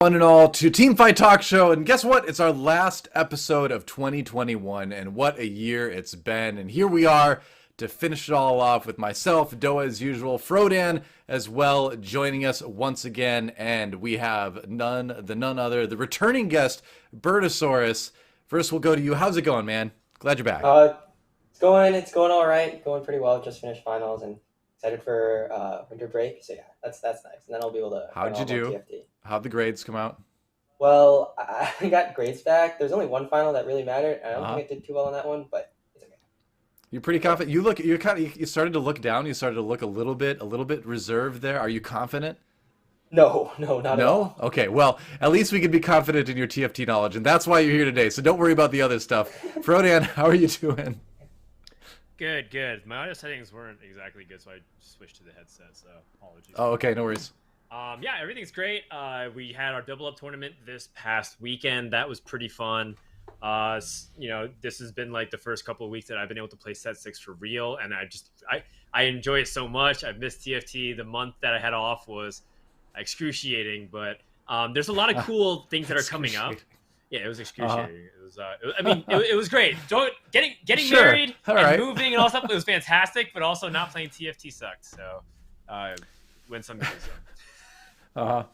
One and all to Teamfight Talkshow, and guess what? It's our last episode of 2021, and what a year it's been. And here we are to finish it all off with myself, DoA as usual, Frodan as well, joining us once again, and we have none other, the returning guest, Bertasaurus. First, we'll go to you. How's it going, man? Glad you're back. It's going all right. Going pretty well. Just finished finals and excited for winter break. So yeah, that's nice. And then I'll be able to How'd you do? TFT. How'd the grades come out? Well, I got grades back. There's only one final that really mattered. I don't think I did too well on that one, but it's okay. You're pretty confident. You started to look down. You started to look a little bit reserved there. Are you confident? No, not at all. No? Okay, well, at least we can be confident in your TFT knowledge, and that's why you're here today. So don't worry about the other stuff. Frodan, how are you doing? Good. My audio settings weren't exactly good, so I switched to the headset, so apologies. Oh, okay, no worries. Yeah, everything's great. We had our double up tournament this past weekend. That was pretty fun. This has been like the first couple of weeks that I've been able to play set 6 for real, and I enjoy it so much. I've missed TFT. The month that I had off was excruciating, but there's a lot of cool things that are coming up. Yeah, it was excruciating. It was great. Getting married and moving and all stuff, it was fantastic, but also not playing TFT sucked. So win some, lose some.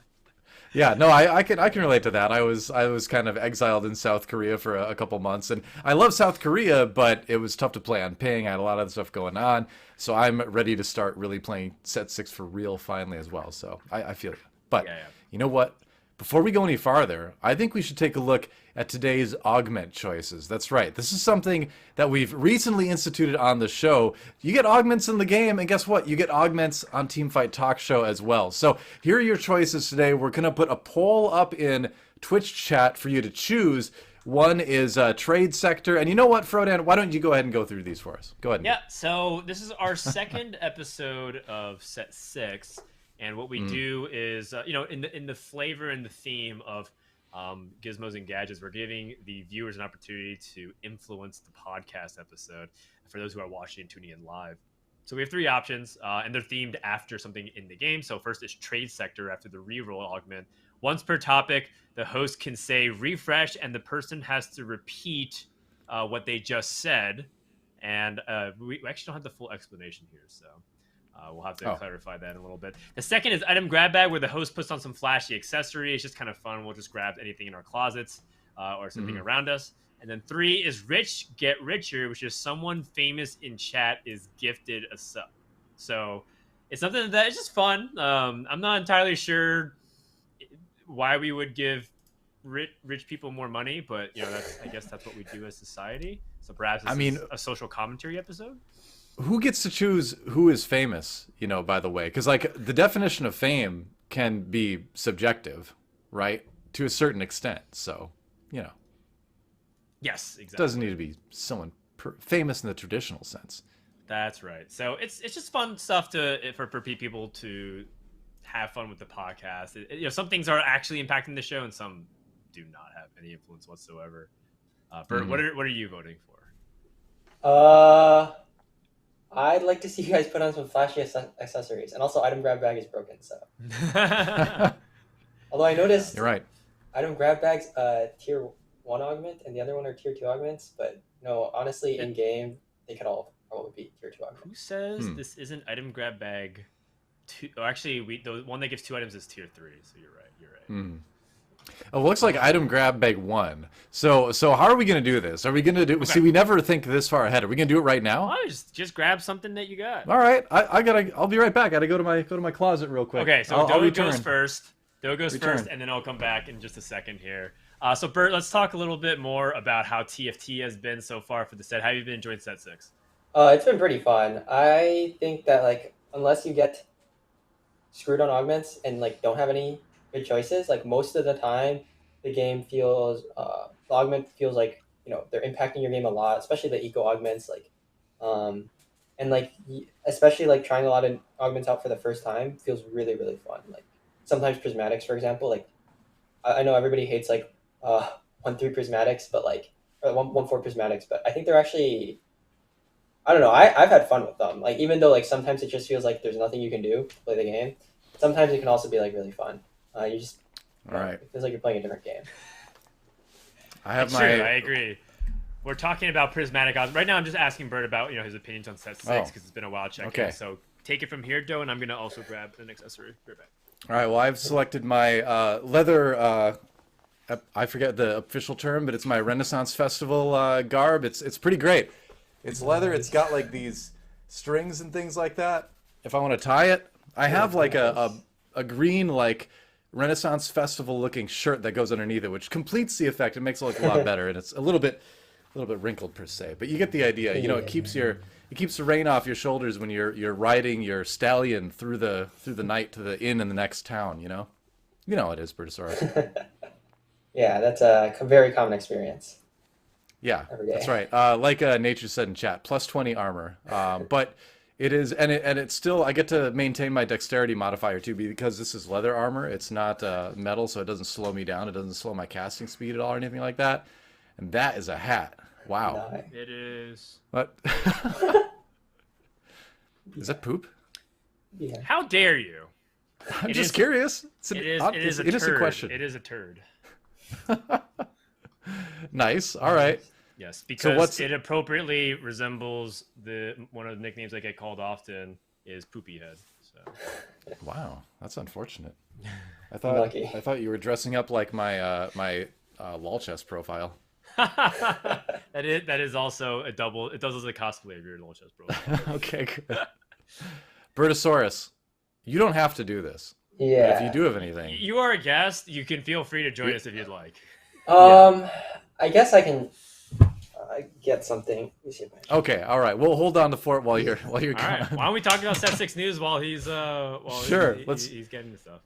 Yeah, no, I can relate to that. I was kind of exiled in South Korea for a couple months, and I love South Korea, but it was tough to play on ping. I had a lot of other stuff going on, so I'm ready to start really playing set 6 for real finally as well. So I feel you. But You know what? Before we go any farther, I think we should take a look at today's augment choices. That's right. This is something that we've recently instituted on the show. You get augments in the game, and guess what? You get augments on Teamfight Talkshow as well. So here are your choices today. We're going to put a poll up in Twitch chat for you to choose. One is trade sector. And you know what, Frodan? Why don't you go ahead and go through these for us? Go ahead. Yeah, so this is our second episode of set 6. And what we do is, in the flavor and the theme of gizmos and gadgets, we're giving the viewers an opportunity to influence the podcast episode for those who are watching and tuning in live. So we have 3 options, and they're themed after something in the game. So first is trade sector after the reroll augment. Once per topic, the host can say refresh, and the person has to repeat what they just said. And we actually don't have the full explanation here, so... we'll have to clarify that in a little bit. The second is item grab bag, where the host puts on some flashy accessory. It's just kind of fun. We'll just grab anything in our closets or something around us. And then 3 is rich get richer, which is someone famous in chat is gifted a sub. So it's something that is just fun. I'm not entirely sure why we would give rich people more money, but I guess that's what we do as society. So perhaps it's a social commentary episode. Who gets to choose who is famous, by the way? Because, the definition of fame can be subjective, right? To a certain extent. So, Yes, exactly. It doesn't need to be someone famous in the traditional sense. That's right. So it's just fun stuff for people to have fun with the podcast. Some things are actually impacting the show and some do not have any influence whatsoever. Bert, what are you voting for? I'd like to see you guys put on some flashy accessories, and also item grab bag is broken. So, although I noticed you're right, item grab bags tier 1 augment, and the other one are tier 2 augments. But honestly, in game they could all probably be tier 2 augments. Who says this isn't item grab bag 2? Oh, actually, the one that gives 2 items is tier 3. So you're right. It looks like item grab bag 1. So how are we going to do this? Are we going to do? Okay. See, we never think this far ahead. Are we going to do it right now? Oh, just grab something that you got. All right, I'll be right back. I gotta go to my closet real quick. Okay, so DoA goes first. DoA goes first, and then I'll come back in just a second here. So Bert, let's talk a little bit more about how TFT has been so far for the set. How have you been enjoying set 6? It's been pretty fun. I think that unless you get screwed on augments and don't have any good choices, most of the time the game feels the augment feels like they're impacting your game a lot, especially the eco augments, and especially trying a lot of augments out for the first time feels really, really fun. Sometimes prismatics, for example, I know everybody hates 1-3 prismatics, but or 1-4 prismatics, but I think they're actually, I don't know, I've had fun with them. Even though sometimes it just feels like there's nothing you can do to play the game, sometimes it can also be really fun. You just All right. It feels like you're playing a different game. I have It's my. true, I agree. We're talking about prismatic odds. Right now, I'm just asking Bert about his opinions on set 6 because it's been a while checking. Okay. So take it from here, DoA, and I'm going to also grab an accessory. Right back. All right. Well, I've selected my leather. I forget the official term, but it's my Renaissance Festival garb. It's pretty great. It's leather. It's got like these strings and things like that. If I want to tie it, I have like a green like Renaissance Festival looking shirt that goes underneath it, which completes the effect. It makes it look a lot better, and it's a little bit wrinkled per se, but you get the idea. It keeps the rain off your shoulders when you're riding your stallion through the night to the inn in the next town. You know how it is, Bertasaurus. Yeah, that's a very common experience. Yeah, Every day. that's right. Like Nature said in chat, plus 20 armor. But it is, and it's still, I get to maintain my dexterity modifier too, because this is leather armor. It's not metal, so it doesn't slow me down. It doesn't slow my casting speed at all or anything like that. And that is a hat. Wow. Nice. It is. What? Is that poop? Yeah. How dare you? I'm It just is- curious. It's It an is a innocent turd. question. It is a turd. Nice. All right. Yes, because what's- it appropriately resembles one of the nicknames I get called often is Poopy Head. So Wow, that's unfortunate. Lucky. I thought you were dressing up like my lol chest profile. that is also a double. It does as a cosplay of your little chest profile. Okay, good. Bertasaurus, you don't have to do this. But Yeah. if you do have anything, You are a guest. You can feel free to join us if you'd like. I guess I can get something. Let me see if I okay, all right. We'll hold on to fort while you're All right. Why don't we talk about Set 6 news while he's Sure, he's getting the stuff.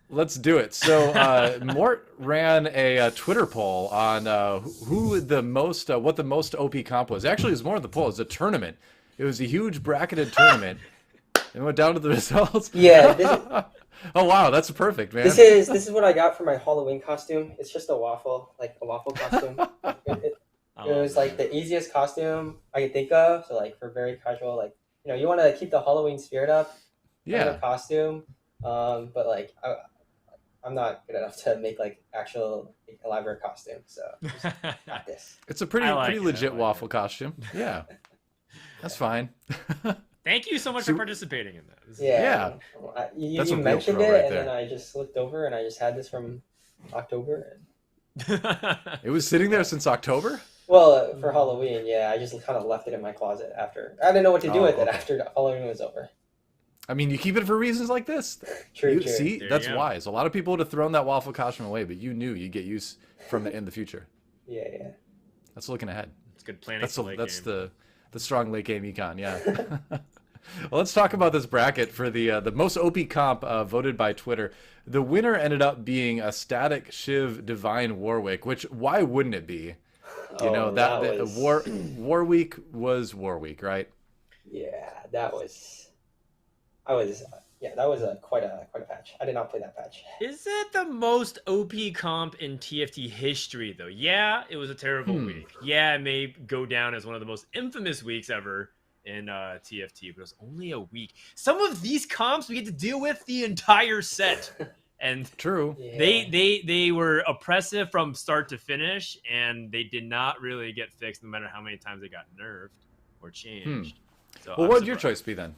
Let's do it. So Mort ran a Twitter poll on what the most OP comp was. Actually, it was more of the poll. It was a tournament. It was a huge bracketed tournament. And went down to the results. Yeah. Oh wow, that's perfect, man. This is what I got for my Halloween costume. It's just a waffle costume. It was like the easiest costume I could think of. So like for very casual, like you want to keep the Halloween spirit up. Yeah. The costume, but like I'm not good enough to make like actual elaborate costume. So just got this. It's a pretty legit like waffle costume. Yeah, that's fine. Thank you so much for participating in that. Yeah. You That's a real mentioned pro it, right and there. then I just looked over, and I just had this from October. It was sitting there since October. Well, for Halloween, yeah, I just kind of left it in my closet after. I didn't know what to do with it okay. after Halloween was over. I mean, you keep it for reasons like this. True. See, There that's you go. wise. A lot of people would have thrown that waffle costume away, but you knew you'd get use from it in the future. Yeah. That's looking ahead. It's good planning. That's for late that's game. the strong late game econ. Yeah. Well, let's talk about this bracket for the most OP comp voted by Twitter. The winner ended up being a Static Shiv Divine Warwick, which why wouldn't it be? War Week was War Week, right? Yeah, that was quite a patch. I did not play that patch. Is it the most OP comp in TFT history, though? Yeah, it was a terrible week. Yeah, it may go down as one of the most infamous weeks ever in TFT, but it was only a week. Some of these comps we get to deal with the entire set, and True. Yeah. they were oppressive from start to finish, and they did not really get fixed, no matter how many times they got nerfed or changed. So Well, I'm what would your surprised. choice be then?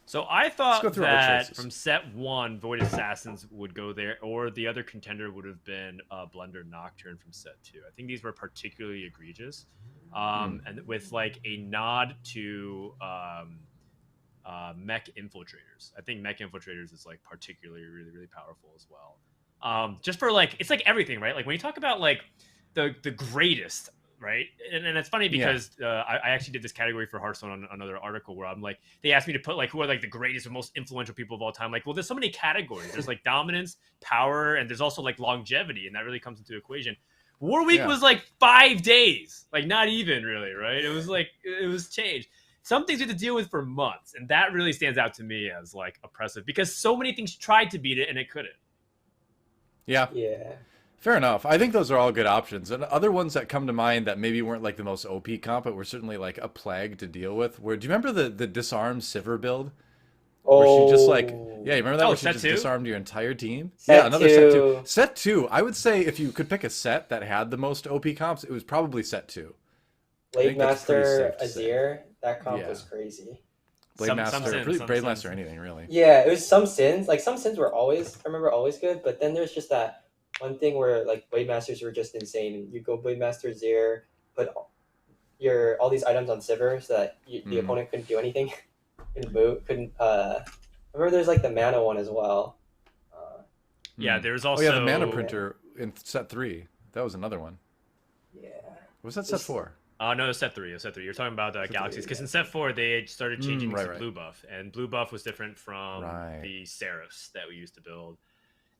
So I thought go through our that choices. from set 1, Void Assassins would go there, or the other contender would have been Blunder Nocturne from set 2. I think these were particularly egregious, and with like a nod to Mech Infiltrators. I think Mech Infiltrators is like particularly really powerful as well. Just for like, it's like everything, right? Like when you talk about like the greatest. Right, and it's funny because I actually did this category for Hearthstone on another article where I'm like, they asked me to put like who are like the greatest or most influential people of all time. Like, well, there's so many categories. There's like dominance, power, and there's also like longevity, and that really comes into the equation. War Week was like 5 days, like not even really, right? It was changed. Some things we had to deal with for months, and that really stands out to me as like oppressive because so many things tried to beat it and it couldn't. Yeah. Yeah. Fair enough. I think those are all good options. And other ones that come to mind that maybe weren't like the most OP comp, but were certainly like a plague to deal with. Do you remember the disarm Sivir build? where she just like, Oh, yeah, you remember that? Oh, Where she set just two? disarmed your entire team? Set Yeah, another set two. two. Set two, I would say if you could pick a set that had the most OP comps, it was probably set two. I Blade think that's pretty Master safe to say. Azir, that comp Yeah. was crazy. Blade Some Master, sins, some Blade sins. Master, anything really. Yeah, it was some sins. Like some sins were always, I remember, always good. But then there's just that one thing where like Blade Masters were just insane. You go Blade Master Azir, put your all these items on Sivir so that the opponent couldn't do anything, couldn't move, couldn't. I remember there's like the mana one as well. Yeah, there's also Oh yeah, the mana printer in set three. That was another one. Yeah. Was that set four? No, set three. Set three. You're talking about Galaxies, because in set four they started changing to blue buff, and blue buff was different from the Seraphs that we used to build.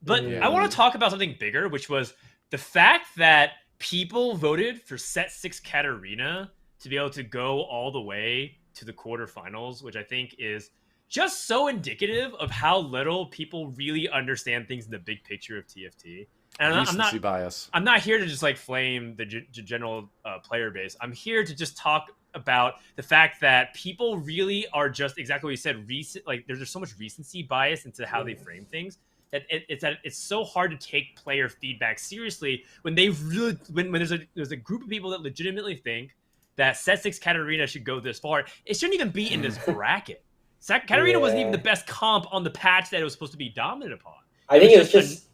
But I want to talk about something bigger, which was the fact that people voted for set 6 Katarina to be able to go all the way to the quarterfinals, which I think is just so indicative of how little people really understand things in the big picture of TFT. And Recency bias. I'm not here to just like flame the general player base. I'm here to just talk about the fact that people really are just exactly what you said. Like there's so much recency bias into how they frame things that it's so hard to take player feedback seriously when they really when there's a group of people that legitimately think that set 6 Katarina should go this far. It shouldn't even be in this bracket. Katarina wasn't even the best comp on the patch that it was supposed to be dominant upon. I think it was just.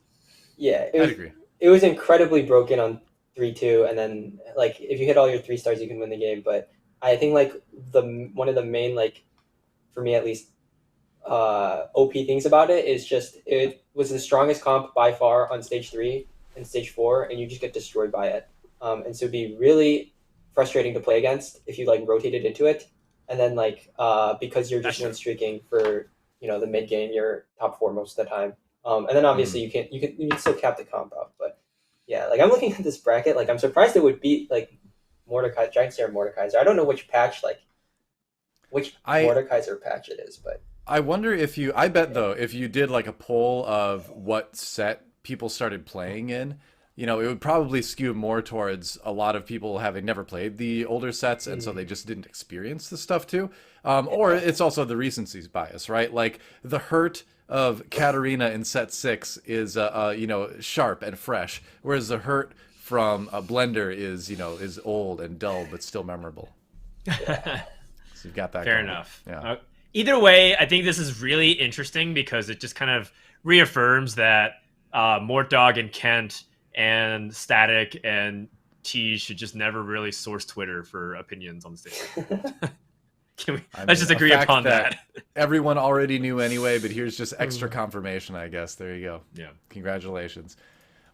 Yeah, I'd agree. It was incredibly broken on 3-2, and then like if you hit all your 3 stars, you can win the game. But I think like one of the main like for me at least OP things about it is just it was the strongest comp by far on stage 3 and stage 4, and you just get destroyed by it. And so it'd be really frustrating to play against if you like rotated into it, and then like because you're just win streaking for the mid game, you're top 4 most of the time. And then obviously you can still cap the comp up, but yeah, like I'm looking at this bracket, like I'm surprised it would beat like Mordecai, GiantSlayer Mordekaiser. I don't know which patch, like which Mordekaiser patch it is, but I wonder if you. I bet though, if you did like a poll of what set people started playing in, it would probably skew more towards a lot of people having never played the older sets, and so they just didn't experience the stuff too. Or it's also the recency bias, right? Like the hurt of Katarina in set 6 is sharp and fresh, whereas the hurt from a Blender is old and dull but still memorable. So you've got that. Fair going. enough. Yeah. Either way, I think this is really interesting because it just kind of reaffirms that Mortdog and Kent and Static and T should just never really source Twitter for opinions on stage. Let's just agree upon that. Everyone already knew anyway, but here's just extra confirmation, I guess. There you go. Yeah. Congratulations.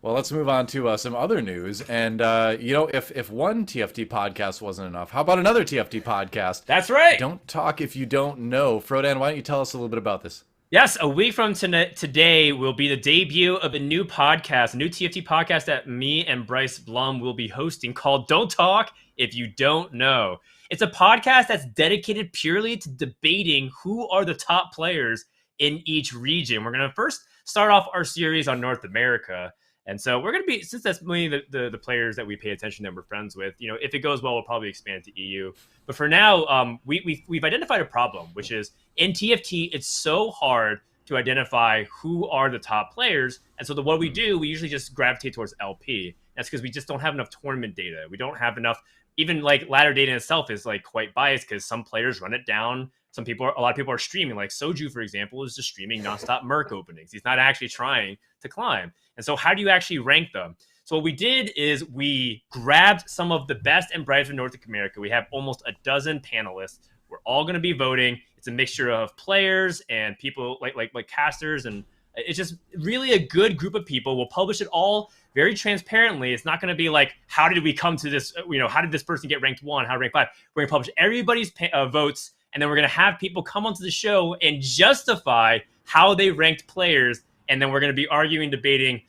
Well, let's move on to some other news. And, if one TFT podcast wasn't enough, how about another TFT podcast? That's right. Don't talk if you don't know. Frodan, why don't you tell us a little bit about this? Yes, a week from today will be the debut of a new podcast, a new TFT podcast that me and Bryce Blum will be hosting called Don't Talk If You Don't Know. It's a podcast that's dedicated purely to debating who are the top players in each region. We're going to first start off our series on North America. And so we're going to be, since that's mainly the players that we pay attention that we're friends with, if it goes well, we'll probably expand to EU. But for now, we've identified a problem, which is in TFT, it's so hard to identify who are the top players. And so what we do, we usually just gravitate towards LP. That's because we just don't have enough tournament data. We don't have enough, even like ladder data itself is like quite biased because some players run it down. A lot of people are streaming. Like Soju, for example, is just streaming nonstop Merc openings. He's not actually trying to climb. And so how do you actually rank them? So what we did is we grabbed some of the best and brightest from North America. We have almost a dozen panelists. We're all going to be voting. It's a mixture of players and people like casters, and it's just really a good group of people. We'll publish it all very transparently. It's not going to be like, how did we come to this? How did this person get ranked 1? How to rank 5? We're going to publish everybody's votes, and then we're going to have people come onto the show and justify how they ranked players, and then we're going to be arguing, debating,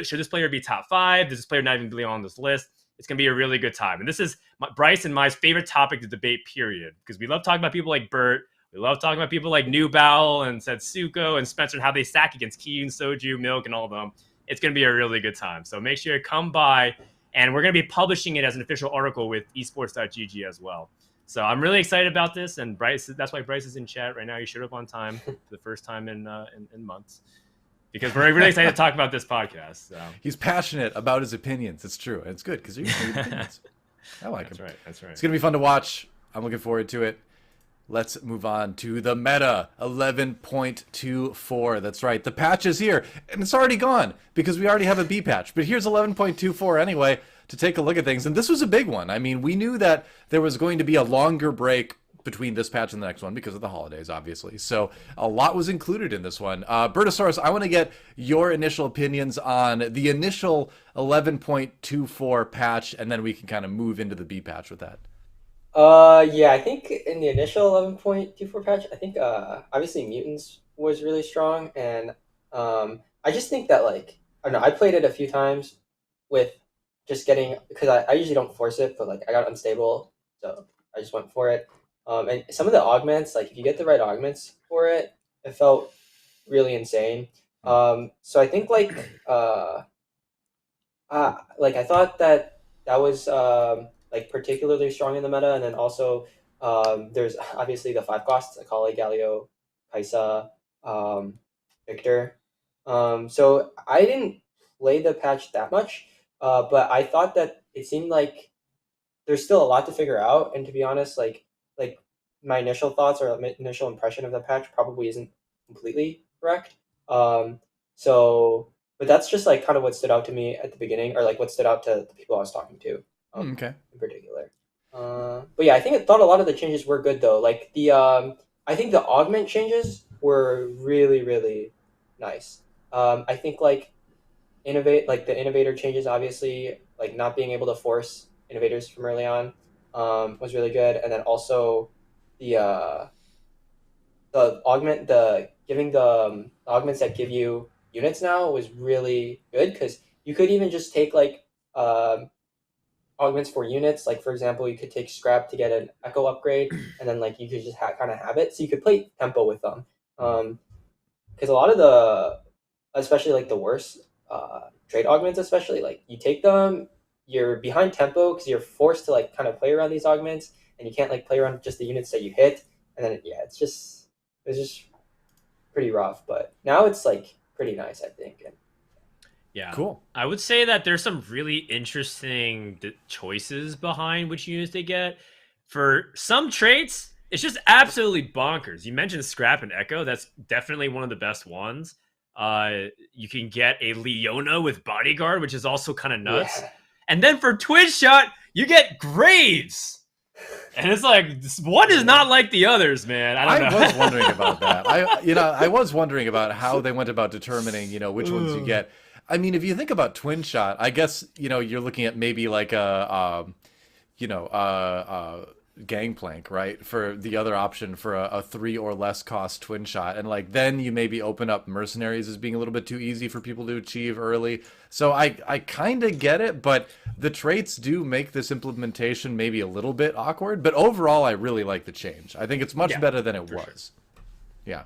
should this player be top 5? Does this player not even be on this list? It's going to be a really good time. And this is Bryce and my favorite topic to debate, period, because we love talking about people like Bert. We love talking about people like New Bowel and Setsuko and Spencer and how they stack against Kiyun, Soju, Milk, and all of them. It's going to be a really good time. So make sure you come by, and we're going to be publishing it as an official article with esports.gg as well. So I'm really excited about this, and Bryce. That's why Bryce is in chat right now. He showed up on time for the first time in months, because we're really excited to talk about this podcast. So. He's passionate about his opinions. It's true, and it's good because you're opinions. I like him. That's right. It's gonna be fun to watch. I'm looking forward to it. Let's move on to the meta 11.24. That's right. The patch is here, and it's already gone because we already have a B patch. But here's 11.24 anyway to take a look at things. And this was a big one. I mean, we knew that there was going to be a longer break between this patch and the next one because of the holidays, obviously. So a lot was included in this one. Bertasaurus, I want to get your initial opinions on the initial 11.24 patch, and then we can kind of move into the B patch with that. Yeah, I think in the initial 11.24 patch, I think obviously mutants was really strong, and I just think that like I don't know, I played it a few times with just getting because I usually don't force it, but like I got unstable, so I just went for it. And some of the augments, like if you get the right augments for it, it felt really insane. So I think like I thought that was like particularly strong in the meta, and then also there's obviously the 5 costs: Akali, Galio, Kaisa, Victor. So I didn't play the patch that much, but I thought that it seemed like there's still a lot to figure out. And to be honest, like my initial thoughts or my initial impression of the patch probably isn't completely correct. So but that's just like kind of what stood out to me at the beginning, or like what stood out to the people I was talking to, Okay. in particular. But yeah, I thought a lot of the changes were good though. Like the I think the augment changes were really really nice. I think like the innovator changes, obviously like not being able to force innovators from early on was really good, and then also the giving the augments that give you units now was really good, because you could even just take like augments for units. Like for example, you could take scrap to get an echo upgrade, and then like you could just kind of have it, so you could play tempo with them. Because a lot of the, especially like the worst trade augments, especially like you take them, you're behind tempo because you're forced to like kind of play around these augments, and you can't like play around just the units that you hit, and then it's just pretty rough. But now it's like pretty nice, I think. And yeah, cool. I would say that there's some really interesting choices behind which units they get. For some traits, it's just absolutely bonkers. You mentioned Scrap and Echo. That's definitely one of the best ones. You can get a Leona with Bodyguard, which is also kind of nuts. Yeah. And then for Twitch Shot, you get Graves. And it's like, one is not like the others, man. I don't know. I was wondering about that. I was wondering about how they went about determining, which ones you get. I mean, if you think about Twin Shot, I guess, you're looking at maybe like a Gangplank, right? For the other option for a 3 or less cost Twin Shot. And like, then you maybe open up Mercenaries as being a little bit too easy for people to achieve early. So I kind of get it, but the traits do make this implementation maybe a little bit awkward. But overall, I really like the change. I think it's much better than it was. Sure.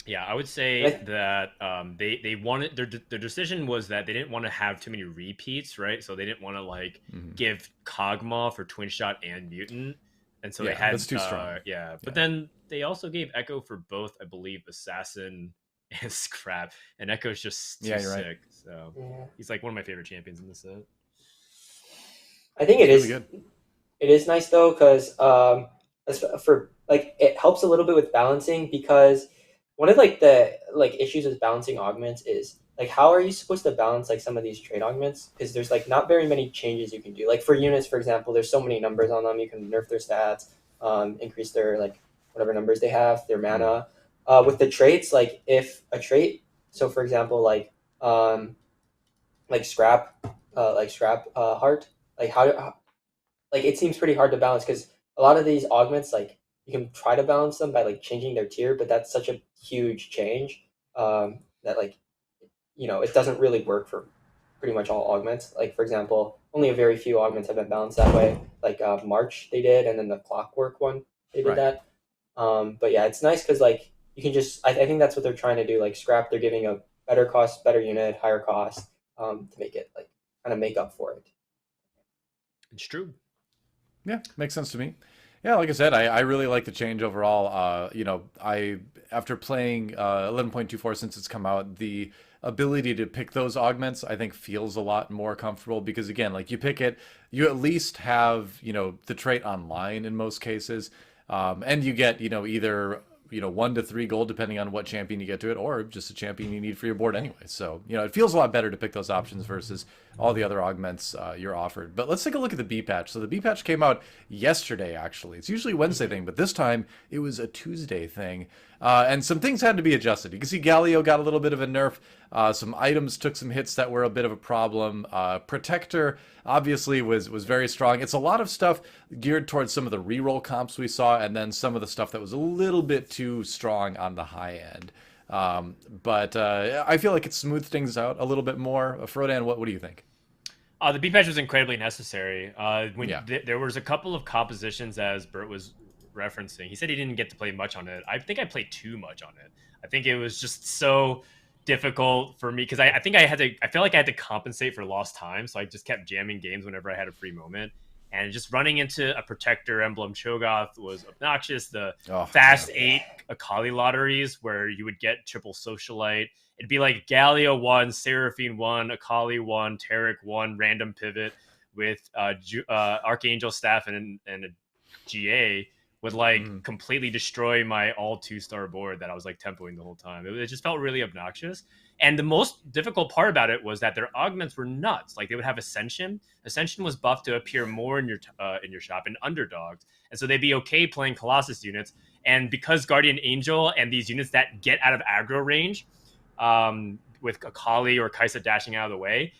Yeah, I would say that they wanted their decision was that they didn't want to have too many repeats, right? So they didn't want to like give Kog'Maw for Twin Shot and Mutant, and so they had that's too strong. But then they also gave Echo for both, I believe, Assassin and Scrap, and Echo's just too sick. Right. So he's like one of my favorite champions in the set. I think it's really good. It is nice though, because for like it helps a little bit with balancing, because one of like the issues with balancing augments is like, how are you supposed to balance like some of these trade augments? Because there's like not very many changes you can do. Like for units, for example, there's so many numbers on them. You can nerf their stats, increase their like whatever numbers they have, their mana. With the traits, like if a trait, so for example, like scrap heart, like how like it seems pretty hard to balance, because a lot of these augments, like you can try to balance them by like changing their tier, but that's such a huge change that like it doesn't really work for pretty much all augments. Like for example, only a very few augments have been balanced that way. Like March they did, and then the Clockwork one they did that. But yeah, it's nice because like you can just I think that's what they're trying to do. Like Scrap, they're giving a better cost, better unit, higher cost to make it like kind of make up for it. It's true. Yeah, makes sense to me. Yeah, like I said, I really like the change overall. I after playing 11.24 since it's come out, the ability to pick those augments I think feels a lot more comfortable because again, like you pick it, you at least have the trait online in most cases, and you get either 1 to 3 gold depending on what champion you get to it, or just a champion you need for your board anyway. So it feels a lot better to pick those options versus all the other augments you're offered. But let's take a look at the B patch. So the B patch came out yesterday. Actually, it's usually a Wednesday thing, but this time it was a Tuesday thing, and some things had to be adjusted. You can see Galio got a little bit of a nerf. Some items took some hits that were a bit of a problem. Protector obviously was very strong. It's a lot of stuff geared towards some of the reroll comps we saw, and then some of the stuff that was a little bit too strong on the high end. But I feel like it smoothed things out a little bit more. Frodan, what do you think? The B patch was incredibly necessary. Yeah. There was a couple of compositions, as Bert was referencing. He said he didn't get to play much on it. I think I played too much on it. I think it was just so difficult for me because I think I feel like I had to compensate for lost time, so I just kept jamming games whenever I had a free moment. And just running into a Protector Emblem Cho'Gath was obnoxious. The Fast 8 Akali lotteries where you would get triple Socialite. It'd be like Galio 1, Seraphine 1, Akali 1, Taric 1, random pivot with Archangel Staff and a GA would completely destroy my all 2-star board that I was tempoing the whole time. It just felt really obnoxious. And the most difficult part about it was that their augments were nuts. Like they would have Ascension. Ascension was buffed to appear more in your shop and underdogs. And so they'd be okay playing Colossus units. And because Guardian Angel and these units that get out of aggro range with Akali or Kaisa dashing out of the way,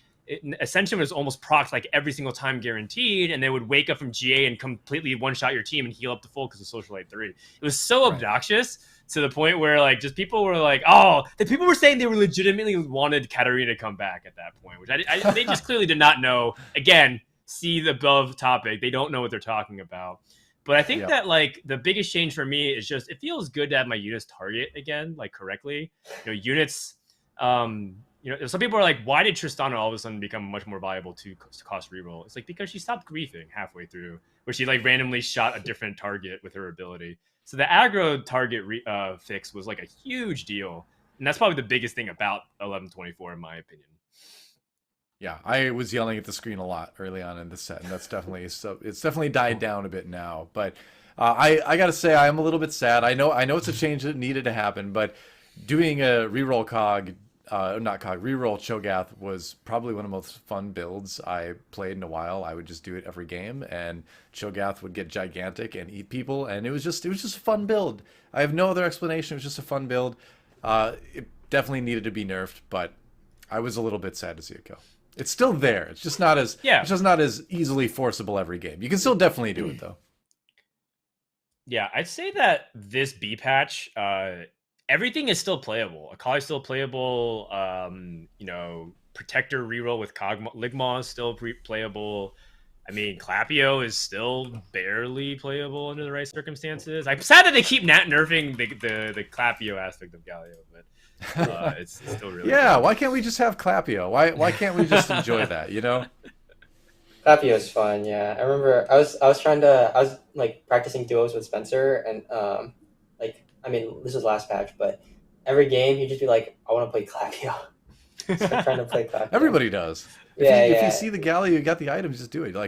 Ascension was almost procced every single time guaranteed, and they would wake up from GA and completely one-shot your team and heal up to full because of Socialite 3. It was so obnoxious to the point where just people were the people were saying they were legitimately wanted Katarina to come back at that point, which they just clearly did not know. Again, see the above topic. They don't know what they're talking about. But I think that the biggest change for me is just it feels good to have my units target again, correctly. Units some people are why did Tristana all of a sudden become much more viable to cost reroll? It's because she stopped griefing halfway through, where she randomly shot a different target with her ability. So the aggro target fix was a huge deal, and that's probably the biggest thing about 11.24 in my opinion. Yeah, I was yelling at the screen a lot early on in the set, and that's definitely it's definitely died down a bit now. But I gotta say I am a little bit sad. I know it's a change that needed to happen, but doing a reroll reroll Cho'Gath was probably one of the most fun builds I played in a while. I would just do it every game, and Cho'Gath would get gigantic and eat people, and it was just a fun build. I have no other explanation. It was just a fun build. It definitely needed to be nerfed, but I was a little bit sad to see it go. It's still there. It's just not as easily forcible every game. You can still definitely do it though. Yeah, I'd say that this B patch, everything is still playable. Akali's still playable. Protector reroll with Ligmaw is still playable. I mean, Clapio is still barely playable under the right circumstances. I'm sad that they keep nerfing the Clapio aspect of Galio, but it's still really good. Why can't we just have Clapio? Why can't we just enjoy that? Clapio is fun. Yeah, I remember I was practicing duos with Spencer, and this was last patch, but every game he'd just be I want to play Clapio. So I'm trying to play Clapio. Everybody does. If you see the Galio, you got the items, just do it. I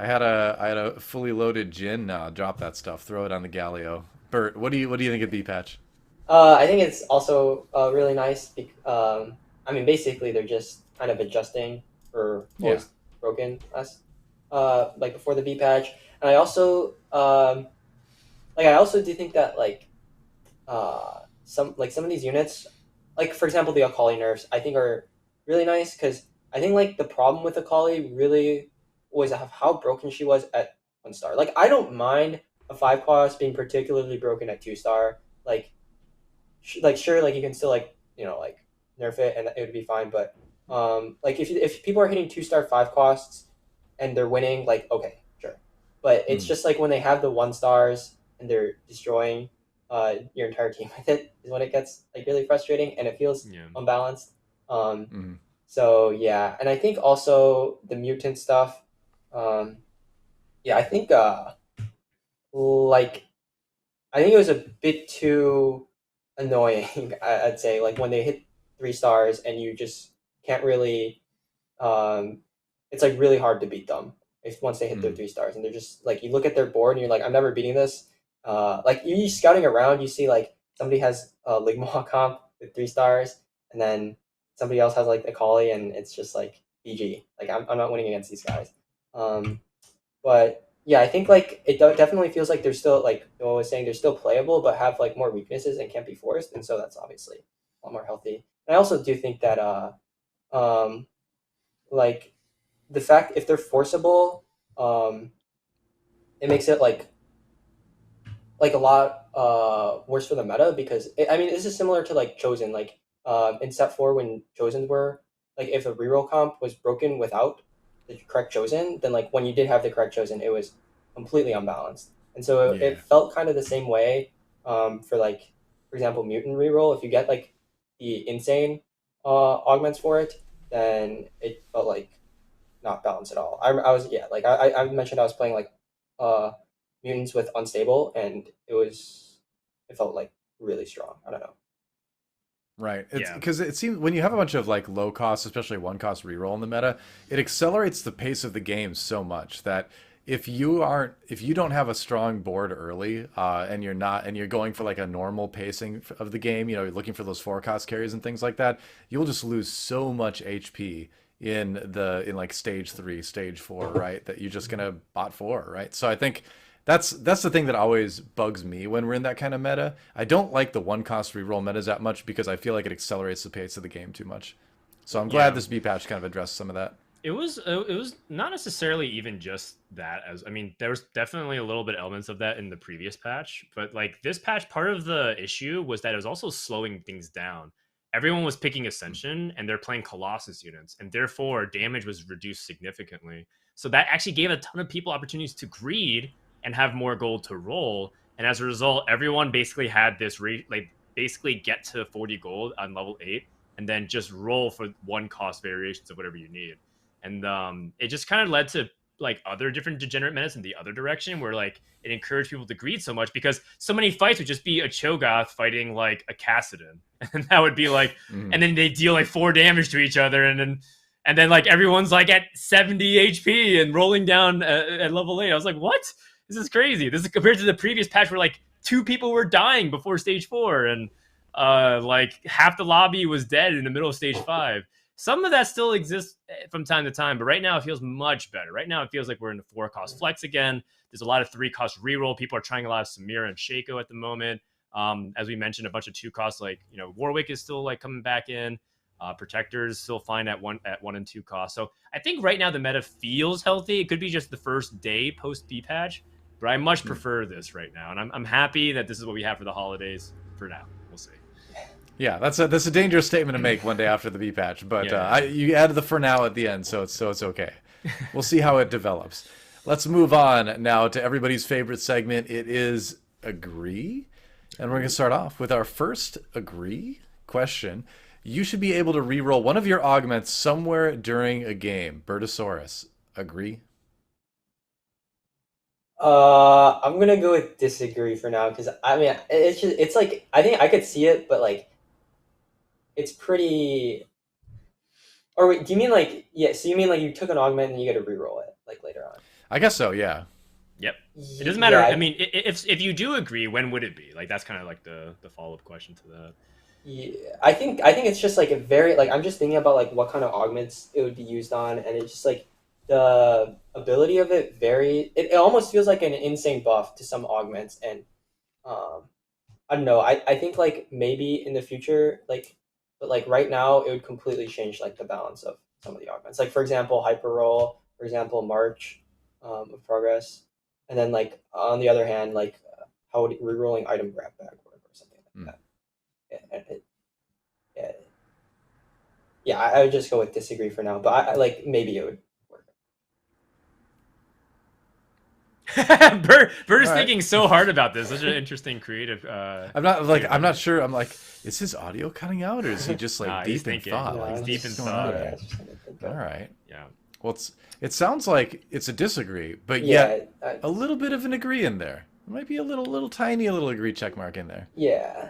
had a fully loaded Jhin. Drop that stuff. Throw it on the Galio. Bert, what do you think of B patch? I think it's also really nice. Basically they're just kind of adjusting for what was broken last, before the B patch, and I also do think that some of these units, for example the Akali nerfs, I think are really nice because I think the problem with Akali really was how broken she was at 1-star. I don't mind a 5 cost being particularly broken at 2-star. Sure, you can still nerf it and it would be fine, but if people are hitting 2-star 5 costs and they're winning, okay, sure, but it's just when they have the 1-stars and they're destroying your entire team with it is when it gets really frustrating and it feels unbalanced. So yeah, and I think also the mutant stuff. I think like I think it was a bit too annoying. I'd say like when they hit 3 stars and you just can't really. It's like really hard to beat them if once they hit their Mm. 3 stars and they're just like you look at their board and you're like I'm never beating this. Like you scouting around, you see like somebody has a Ligma comp with 3 stars, and then somebody else has like a Collie, and it's just like BG. Like I'm not winning against these guys. Um, but yeah, I think like it definitely feels like they're still like Noah was saying they're still playable, but have like more weaknesses and can't be forced, and so that's obviously a lot more healthy. And I also do think that um, like the fact if they're forcible, it makes it like a lot worse for the meta because I mean this is similar to like Chosen like in set 4 when Chosens were like if a reroll comp was broken without the correct Chosen, then like when you did have the correct Chosen it was completely unbalanced, and so Yeah. it felt kind of the same way for like for example Mutant reroll if you get like the insane augments for it, then it felt like not balanced at all. I was yeah like I mentioned I was playing like uh mutants with unstable, and it felt like really strong. I don't know. Right. It's Yeah. because it seems when you have a bunch of like low cost, especially one cost reroll in the meta, it accelerates the pace of the game so much that if you don't have a strong board early, and you're going for like a normal pacing of the game, you know, you're looking for those 4 cost carries and things like that, you'll just lose so much HP in like stage 3, stage 4, right? That you're just gonna bot 4, right? So I think that's the thing that always bugs me when we're in that kind of meta. I don't like the 1 cost reroll metas that much because I feel like it accelerates the pace of the game too much. So I'm glad Yeah. this B patch kind of addressed some of that. It was not necessarily even just that. As I mean, there was definitely a little bit elements of that in the previous patch, but like this patch, part of the issue was that it was also slowing things down. Everyone was picking Ascension and they're playing Colossus units, and therefore damage was reduced significantly. So that actually gave a ton of people opportunities to greed and have more gold to roll. And as a result, everyone basically had this like basically get to 40 gold on level 8 and then just roll for 1 cost variations of whatever you need. And it just kind of led to like other different degenerate menace in the other direction where like it encouraged people to greed so much because so many fights would just be a Cho'Gath fighting like a Kassadin, and that would be like, Mhm. and then they deal like 4 damage to each other, and then like everyone's like at 70 HP and rolling down at level 8. I was like, what? This is crazy. This is compared to the previous patch where like 2 people were dying before stage 4 and like half the lobby was dead in the middle of stage 5. Some of that still exists from time to time, but right now it feels much better. Right now it feels like we're in the 4 cost flex again. There's a lot of 3 cost reroll. People are trying a lot of Samira and Shaco at the moment. As we mentioned, a bunch of 2 costs like Warwick is still like coming back in. Protectors still fine at 1 and 2 costs. So I think right now the meta feels healthy. It could be just the first day post B patch, but I much prefer this right now, and I'm happy that this is what we have for the holidays for now. We'll see. Yeah, that's a dangerous statement to make one day after the B patch, but Yeah. you added the for now at the end, so it's okay. We'll see how it develops. Let's move on now to everybody's favorite segment. It is agree, and we're gonna start off with our first agree question. You should be able to reroll one of your augments somewhere during a game. Bertasaurus, agree? I'm gonna go with disagree for now because I mean it's like I think I could see it, but like it's pretty. Or wait, do you mean like yeah? So you mean like you took an augment and you get to reroll it like later on? I guess so. Yeah. Yep. It doesn't matter. Yeah, I mean, if you do agree, when would it be? Like that's kind of like the follow up question to that. yeah. I think it's just like a very like I'm just thinking about like what kind of augments it would be used on, and it's just like the ability of it very. It almost feels like an insane buff to some augments, and um, I don't know. I think like maybe in the future, like, but like right now, it would completely change like the balance of some of the augments. Like for example, hyper roll, for example, march of progress, and then like on the other hand, like how would rerolling item grab back work or something like Mm. that. Yeah, yeah, I would just go with disagree for now, but I like maybe it would work. Bert is All right. thinking so hard about this. Such an interesting creative. I'm not sure. I'm like, is his audio cutting out or is he just like Nah, deep he's in thinking. thought? No, Like, He's I'm deep just- in what's going on thought. Yeah, here? just trying to think All of- right. Yeah. Well, it sounds like it's a disagree, but Yeah, yet a little bit of an agree in there. Might be a little tiny, a little agree check mark in there. Yeah.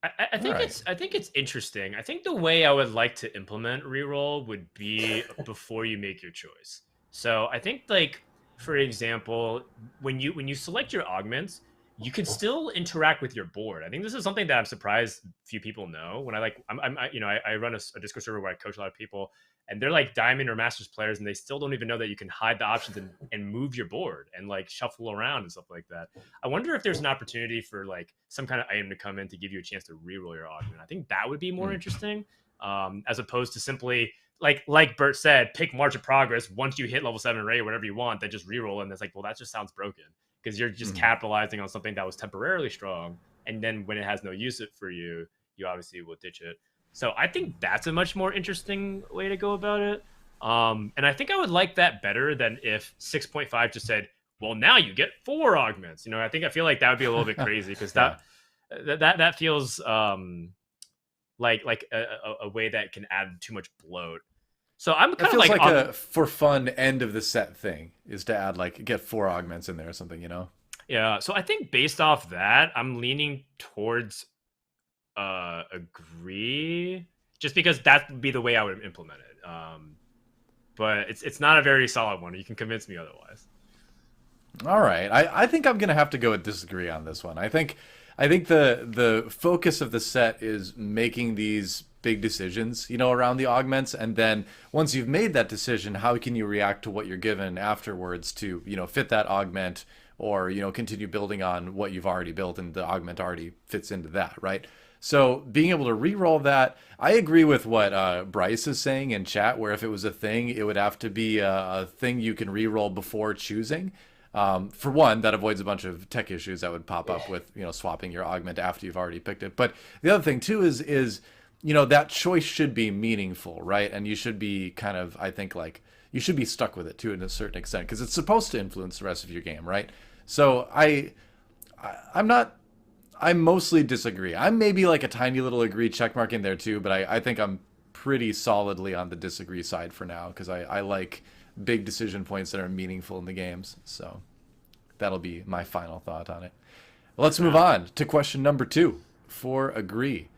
I All think right. it's interesting. I think the way I would like to implement reroll would be before you make your choice. So I think like for example, when you select your augments, you can still interact with your board. I think this is something that I'm surprised few people know. When I like I run a Discord server where I coach a lot of people, and they're like diamond or masters players, and they still don't even know that you can hide the options and move your board and like shuffle around and stuff like that. I wonder if there's an opportunity for like some kind of item to come in to give you a chance to reroll your augment. I think that would be more Mm. interesting, as opposed to simply like Bert said, pick March of Progress. Once you hit level 7 Ray or whatever you want, then just reroll. And it's like, well, that just sounds broken because you're just Mm. capitalizing on something that was temporarily strong, and then when it has no use for you, you obviously will ditch it. So I think that's a much more interesting way to go about it. And I think I would like that better than if 6.5 just said, well, now you get 4 augments. I feel like that would be a little bit crazy because Yeah. that feels like a way that can add too much bloat. So I'm That kind of feels like like on a for fun end of the set thing is to add like get 4 augments in there or something, you know? yeah. So I think based off that, I'm leaning towards agree, just because that would be the way I would implement it. But it's not a very solid one. You can convince me otherwise. All right. I think I'm gonna have to go with disagree on this one. I think the focus of the set is making these big decisions, around the augments, and then once you've made that decision, how can you react to what you're given afterwards to, fit that augment or, continue building on what you've already built and the augment already fits into that, right? So being able to re-roll that, I agree with what Bryce is saying in chat, where if it was a thing, it would have to be a thing you can re-roll before choosing. For one, that avoids a bunch of tech issues that would pop up with swapping your augment after you've already picked it. But the other thing too is that choice should be meaningful, right? And you should be kind of, I think, like you should be stuck with it too, in a certain extent, because it's supposed to influence the rest of your game, right? So I'm not. I mostly disagree. I'm maybe like a tiny little agree checkmark in there too, but I think I'm pretty solidly on the disagree side for now because I like big decision points that are meaningful in the games. So that'll be my final thought on it. Let's move on to question number 2 for agree.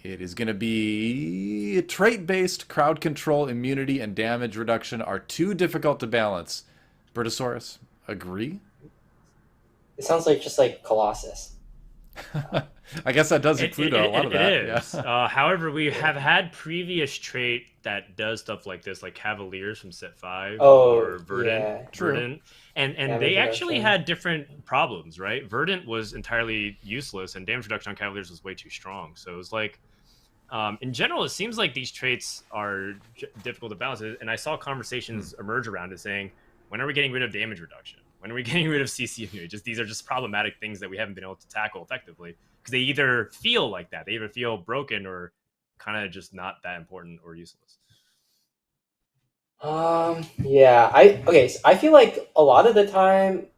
It is going to be trait-based crowd control, immunity, and damage reduction are too difficult to balance. Bertasaurus, agree? It sounds like just like Colossus. I guess that does It, include it, a lot it, of it that. is. Yeah. However, we have had previous trait that does stuff like this, like Cavaliers from Set 5 Oh or yeah, True. Verdant. And damage they actually reduction. had different problems, right? Verdant was entirely useless, and damage reduction on Cavaliers was way too strong. So it was like, in general, it seems like these traits are difficult to balance. And I saw conversations emerge around it saying, when are we getting rid of damage reduction? When are we getting rid of CC immunity? These are just problematic things that we haven't been able to tackle effectively because they either feel like that, they either feel broken or kind of just not that important or useless. Yeah, okay, so I feel like a lot of the time,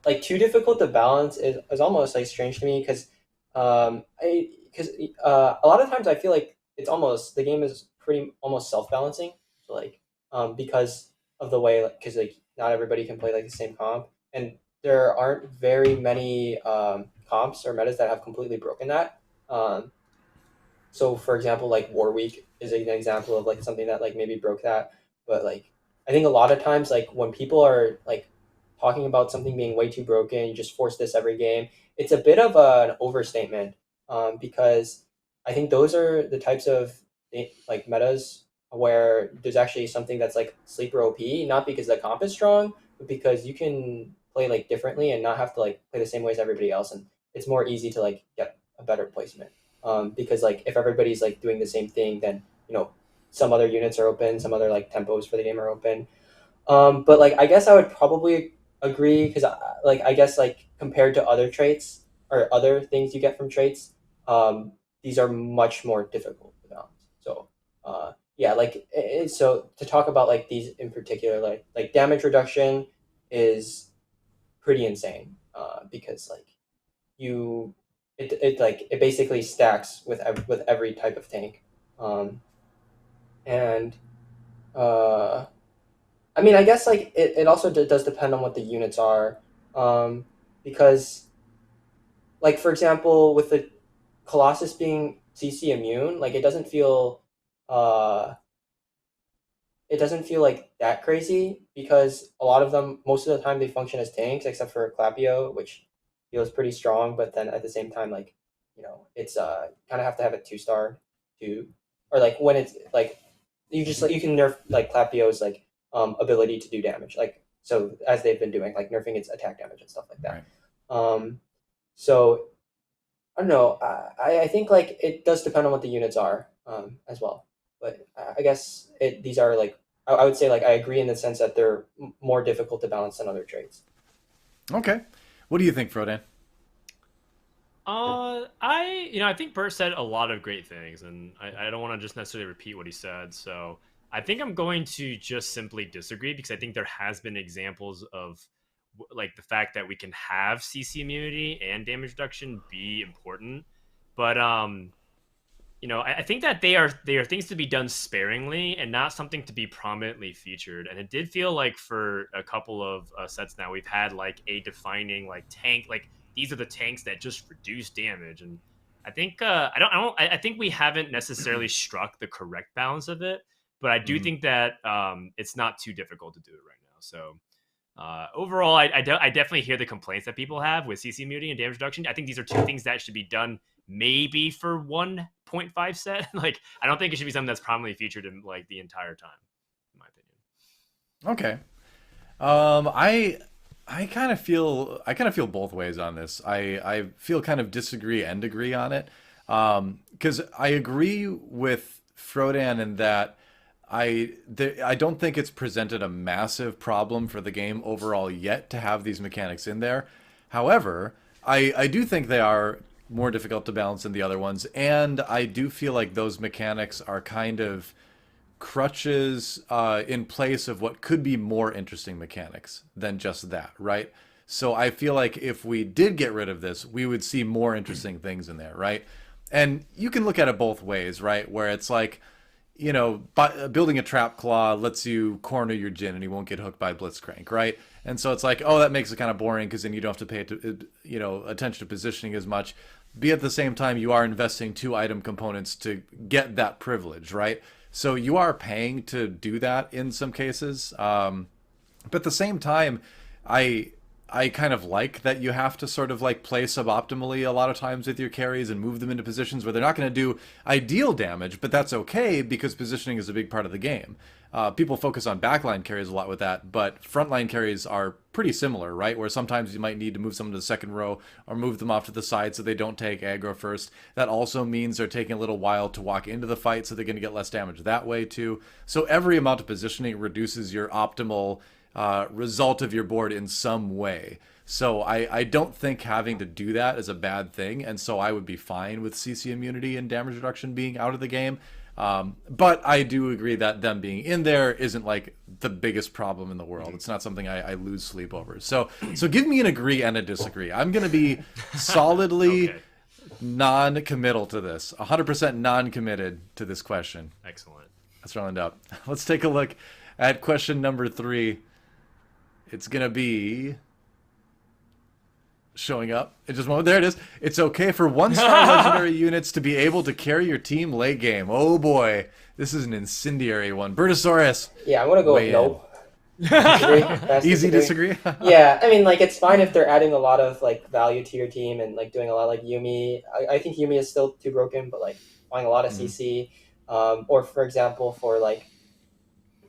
like too difficult to balance is almost like strange to me because I because a lot of times I feel like it's almost the game is pretty almost self-balancing. So like because of the way like because like not everybody can play like the same comp, and there aren't very many comps or metas that have completely broken that. So for example, like War Week is an example of like something that like maybe broke that. But like I think a lot of times like when people are like talking about something being way too broken, you just force this every game. It's a bit of an overstatement because I think those are the types of like metas where there's actually something that's like sleeper OP, not because the comp is strong, but because you can play like differently and not have to like play the same way as everybody else, and it's more easy to like get a better placement because like if everybody's like doing the same thing, then some other units are open, some other like tempos for the game are open. But like I guess I would probably agree because like I guess like compared to other traits or other things you get from traits, these are much more difficult to balance. So yeah, like so to talk about like these in particular, like damage reduction is pretty insane because like you it like it basically stacks with every type of tank, um, and uh, I mean I guess like it also does depend on what the units are, because like for example with the Colossus being CC immune, like uh it doesn't feel like that crazy because a lot of them, most of the time, they function as tanks, except for Clapio, which feels pretty strong. But then at the same time, like it's kind of have to have a 2 star to, or like when it's like you just like you can nerf like Clapio's like ability to do damage, like so as they've been doing, like nerfing its attack damage and stuff like that. Right. So I don't know. I think like it does depend on what the units are as well. But I guess these are like I would say like I agree in the sense that they're more difficult to balance than other traits. Okay. What do you think, Frodan? I think Bert said a lot of great things, and I don't want to just necessarily repeat what he said. So I think I'm going to just simply disagree because I think there has been examples of like the fact that we can have CC immunity and damage reduction be important, but I think that they are things to be done sparingly and not something to be prominently featured. And it did feel like for a couple of sets now we've had like a defining like tank, like these are the tanks that just reduce damage. And I think I think we haven't necessarily struck the correct balance of it, but I do think that it's not too difficult to do it right now. So overall, I definitely hear the complaints that people have with CC immunity and damage reduction. I think these are two things that should be done maybe for 1.5 set. Like, I don't think it should be something that's prominently featured in like the entire time, in my opinion. Okay. I kind of feel both ways on this. I feel kind of disagree and agree on it. Because I agree with Frodan in that I don't think it's presented a massive problem for the game overall yet to have these mechanics in there. However, I do think they are more difficult to balance than the other ones, and I do feel like those mechanics are kind of crutches in place of what could be more interesting mechanics than just that, right? So I feel like if we did get rid of this, we would see more interesting things in there, right? And you can look at it both ways, right? Where it's like, building a trap claw lets you corner your Jin and he won't get hooked by Blitzcrank, right? And so it's like, oh, that makes it kind of boring because then you don't have to pay attention to positioning as much. But at the same time, you are investing 2 item components to get that privilege, right? So you are paying to do that in some cases. But at the same time, I kind of like that you have to sort of like play suboptimally a lot of times with your carries and move them into positions where they're not going to do ideal damage, but that's okay because positioning is a big part of the game. People focus on backline carries a lot with that, but frontline carries are pretty similar, right? Where sometimes you might need to move someone to the second row or move them off to the side so they don't take aggro first. That also means they're taking a little while to walk into the fight, so they're going to get less damage that way too. So every amount of positioning reduces your optimal result of your board in some way. So I don't think having to do that is a bad thing, and so I would be fine with CC immunity and damage reduction being out of the game. But I do agree that them being in there isn't like the biggest problem in the world. It's not something I lose sleep over. So give me an agree and a disagree. I'm going to be solidly Okay. non-committal to this, 100% non-committed to this question. Excellent. Let's round up. Let's take a look at question number 3. It's going to be showing up in just a moment. There it is. It's okay for 1-star legendary units to be able to carry your team late game. Oh boy, this is an incendiary one. Bertasaurus. Yeah, I'm gonna go with no. Easy disagree. Yeah, I mean, like it's fine if they're adding a lot of like value to your team and like doing a lot like Yumi. I think Yumi is still too broken, but like buying a lot of CC, or for example, for like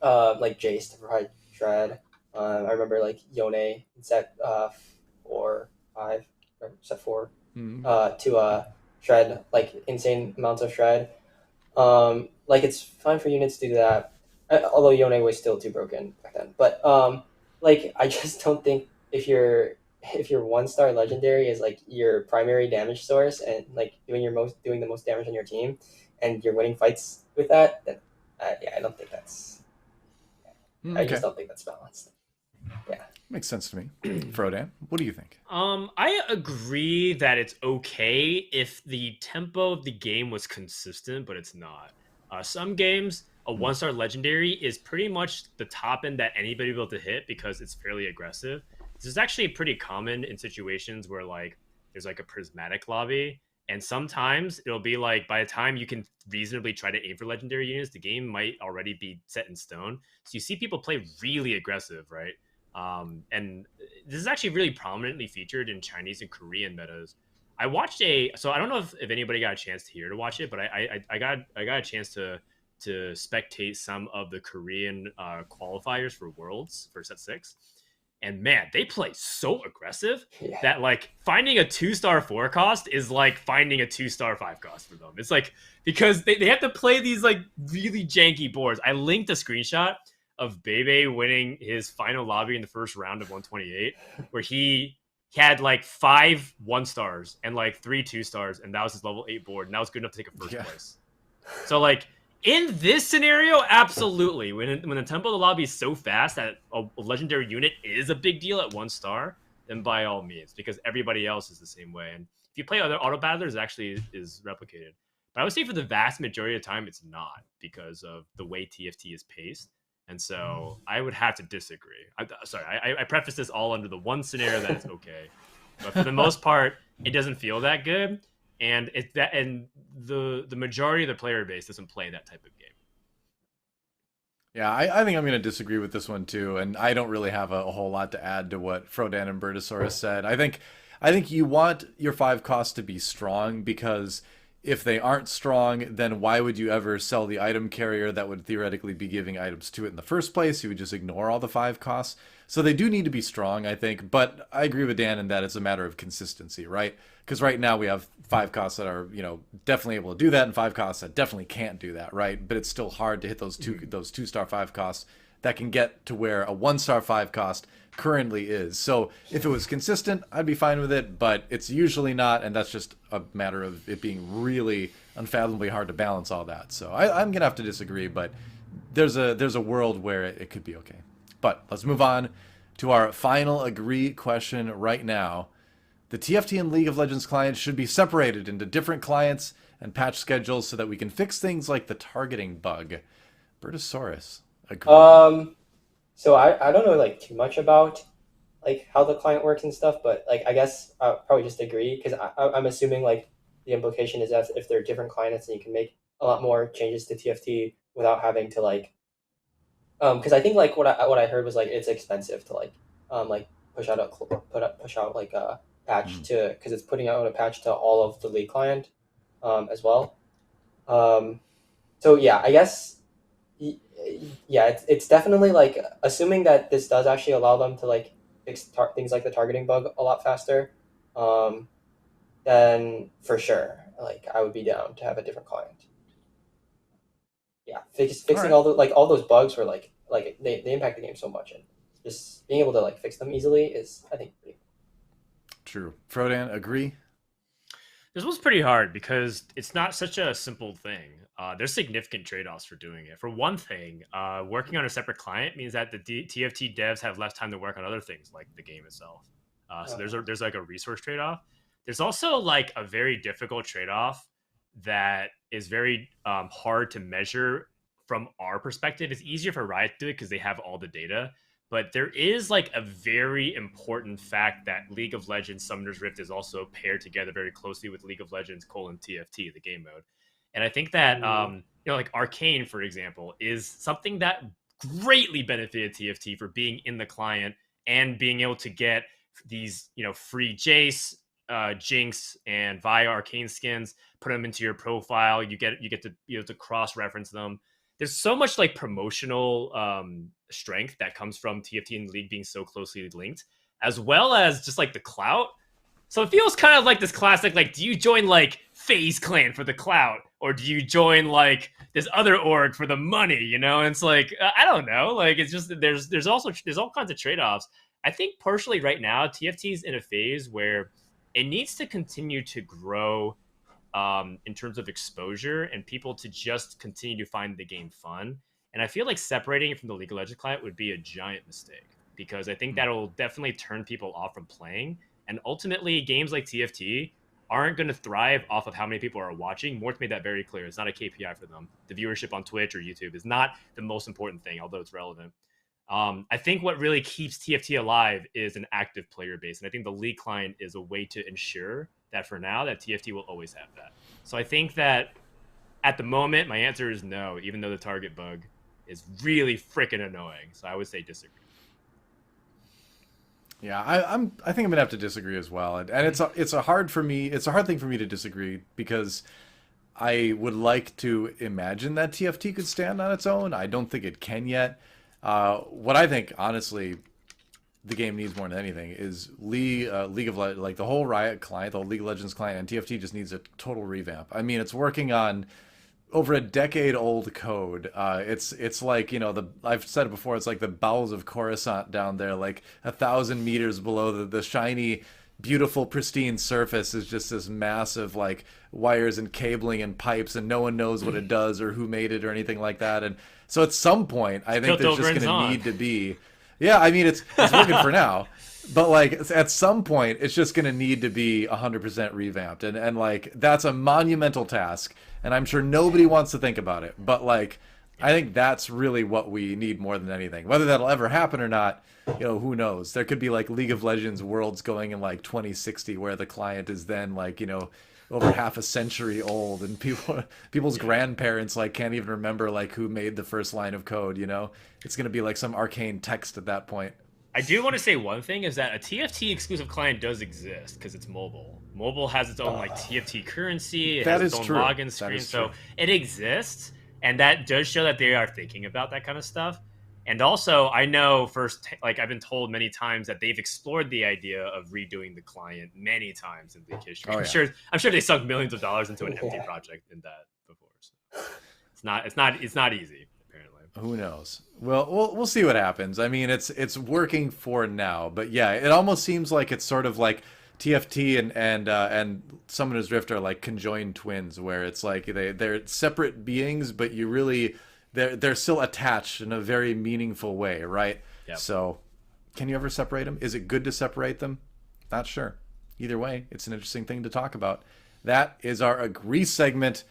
Jace to provide shred. I remember like Yone in set 4, 5, or set 4 to shred like insane amounts of shred. Like it's fine for units to do that. Although Yone was still too broken back then, but like I just don't think if your 1-star legendary is like your primary damage source and like doing the most damage on your team, and you're winning fights with that, then yeah, I don't think that's. I just don't think that's balanced. Yeah, makes sense to me. Frodan, what do you think? I agree that it's okay if the tempo of the game was consistent, but it's not. Some games, a 1-star legendary is pretty much the top end that anybody will be able to hit because it's fairly aggressive. this is actually pretty common in situations where like there's like a prismatic lobby, and sometimes it'll be like by the time you can reasonably try to aim for legendary units, the game might already be set in stone. So you see people play really aggressive, right? And this is actually really prominently featured in Chinese and Korean metas. I watched so I don't know if anybody got a chance to watch it, but I got a chance to spectate some of the Korean qualifiers for Worlds for set 6. And man, they play so aggressive that like finding a 2-star 4 cost is like finding a 2-star 5 cost for them. It's like because they have to play these like really janky boards. I linked a screenshot of Bebe winning his final lobby in the first round of 128, where he had like 5 1-stars and like 3 2-stars, and that was his level 8 board, and that was good enough to take a first place. So like in this scenario, absolutely. When the tempo of the lobby is so fast that a legendary unit is a big deal at 1 star, then by all means, because everybody else is the same way. And if you play other auto battlers, it actually is replicated. But I would say for the vast majority of the time, it's not because of the way TFT is paced. And so I would have to disagree. I preface this all under the one scenario that it's okay. But for the most part, it doesn't feel that good. And the majority of the player base doesn't play that type of game. Yeah, I think I'm going to disagree with this one too, and I don't really have a whole lot to add to what Frodan and Bertasaurus said. I think you want your 5 costs to be strong, because if they aren't strong, then why would you ever sell the item carrier that would theoretically be giving items to it in the first place? You would just ignore all the 5 costs. So they do need to be strong, I think. But I agree with Dan in that it's a matter of consistency, right? Because right now we have 5 costs that are, definitely able to do that, and 5 costs that definitely can't do that, right? But it's still hard to hit those 2-star 5 costs that can get to where a 1-star 5 cost currently is. So if it was consistent, I'd be fine with it, but it's usually not, and that's just a matter of it being really unfathomably hard to balance all that. So I'm gonna have to disagree, but there's a world where it could be okay. But let's move on to our final agree question right now. The TFT and League of Legends clients should be separated into different clients and patch schedules so that we can fix things like the targeting bug. Bertasaurus, agree. So I don't know like too much about like how the client works and stuff, but like I guess I'll probably just agree, because I'm assuming like the implication is that if they're different clients, then you can make a lot more changes to TFT without having to like because I think like what I heard was like it's expensive to like push out like a patch to, because it's putting out a patch to all of the league client as well. So yeah, I guess. Yeah, it's definitely like assuming that this does actually allow them to like fix things like the targeting bug a lot faster, then for sure, like I would be down to have a different client. Yeah, fixing all those bugs were like they impact the game so much, and just being able to like fix them easily is, I think, pretty True. Frodan, agree? This was pretty hard because it's not such a simple thing. There's significant trade-offs for doing it. For one thing, working on a separate client means that the TFT devs have less time to work on other things like the game itself. So there's like a resource trade-off. There's also like a very difficult trade-off that is very hard to measure from our perspective. It's easier for Riot to do it because they have all the data. But there is like a very important fact that League of Legends Summoner's Rift is also paired together very closely with League of Legends TFT, the game mode. And I think that, like Arcane, for example, is something that greatly benefited TFT for being in the client and being able to get these, free Jace, Jinx, and Vi Arcane skins, put them into your profile. You get to cross-reference them. There's so much like promotional strength that comes from TFT and League being so closely linked, as well as just like the clout. So it feels kind of like this classic, like, do you join like FaZe Clan for the clout, or do you join like this other org for the money? And it's like, I don't know. Like, it's just there's all kinds of trade-offs. I think partially right now, TFT's in a phase where it needs to continue to grow in terms of exposure and people to just continue to find the game fun. And I feel like separating it from the League of Legends client would be a giant mistake, because I think that'll definitely turn people off from playing. And ultimately, games like TFT aren't going to thrive off of how many people are watching. Mort's made that very clear. It's not a KPI for them. The viewership on Twitch or YouTube is not the most important thing, although it's relevant. I think what really keeps TFT alive is an active player base. And I think the League client is a way to ensure that for now that TFT will always have that. So I think that at the moment, my answer is no, even though the target bug is really freaking annoying. So I would say disagree. Yeah, I think I'm gonna have to disagree as well, and it's a hard thing for me to disagree because I would like to imagine that TFT could stand on its own. I don't think it can yet. What I think, honestly, the game needs more than anything is League of like the whole Riot client, the whole League of Legends client, and TFT just needs a total revamp. I mean, it's working on over a decade old code. It's like, I've said it before, it's like the bowels of Coruscant down there, like 1,000 meters below the shiny, beautiful, pristine surface is just this massive like wires and cabling and pipes, and no one knows what it does or who made it or anything like that. And so at some point, I think there's just going to need to be, yeah, I mean, it's working for now. But like at some point, it's just going to need to be 100% revamped, and like that's a monumental task, and I'm sure nobody wants to think about it. But like, I think that's really what we need more than anything. Whether that'll ever happen or not, who knows? There could be like League of Legends worlds going in like 2060, where the client is then like over half a century old, and people's grandparents like can't even remember like who made the first line of code. It's going to be like some arcane text at that point. I do want to say one thing is that a TFT exclusive client does exist because it's mobile. Mobile has its own like TFT currency. It has its own login screen. So it exists, and that does show that they are thinking about that kind of stuff. And also, I know I've been told many times that they've explored the idea of redoing the client many times in League history. I'm sure they sunk millions of dollars into an empty project in that before. So it's not easy. Who knows? Well, we'll see what happens. I mean, it's working for now, but yeah, it almost seems like it's sort of like TFT and Summoner's Rift are like conjoined twins, where it's like they're separate beings, but they're still attached in a very meaningful way, right? Yep. So, can you ever separate them? Is it good to separate them? Not sure. Either way, it's an interesting thing to talk about. That is our Agree segment.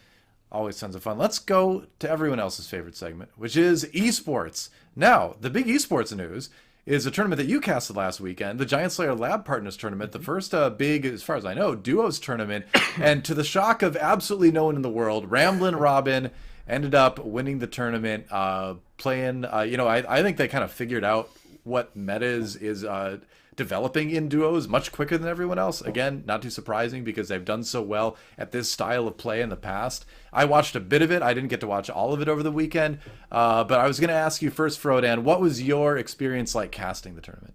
Always tons of fun. Let's go to everyone else's favorite segment, which is esports. Now, the big esports news is a tournament that you casted last weekend, the GiantSlayer Lab Partners Tournament, the first big, as far as I know, duos tournament. And to the shock of absolutely no one in the world, Ramblin' Robin ended up winning the tournament, playing, I think they kind of figured out what meta is developing in duos much quicker than everyone else. Again, not too surprising because they've done so well at this style of play in the past. I watched a bit of it. I didn't get to watch all of it over the weekend. But I was going to ask you first, Frodan, what was your experience like casting the tournament?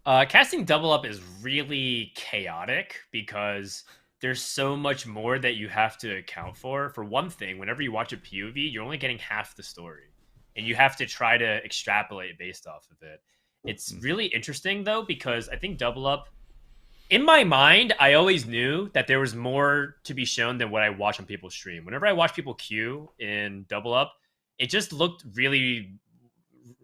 Casting Double Up is really chaotic because there's so much more that you have to account for. For one thing, whenever you watch a POV, you're only getting half the story, and you have to try to extrapolate based off of it. It's really interesting, though, because I think Double Up, in my mind, I always knew that there was more to be shown than what I watch on people's stream. Whenever I watch people queue in Double Up, it just looked really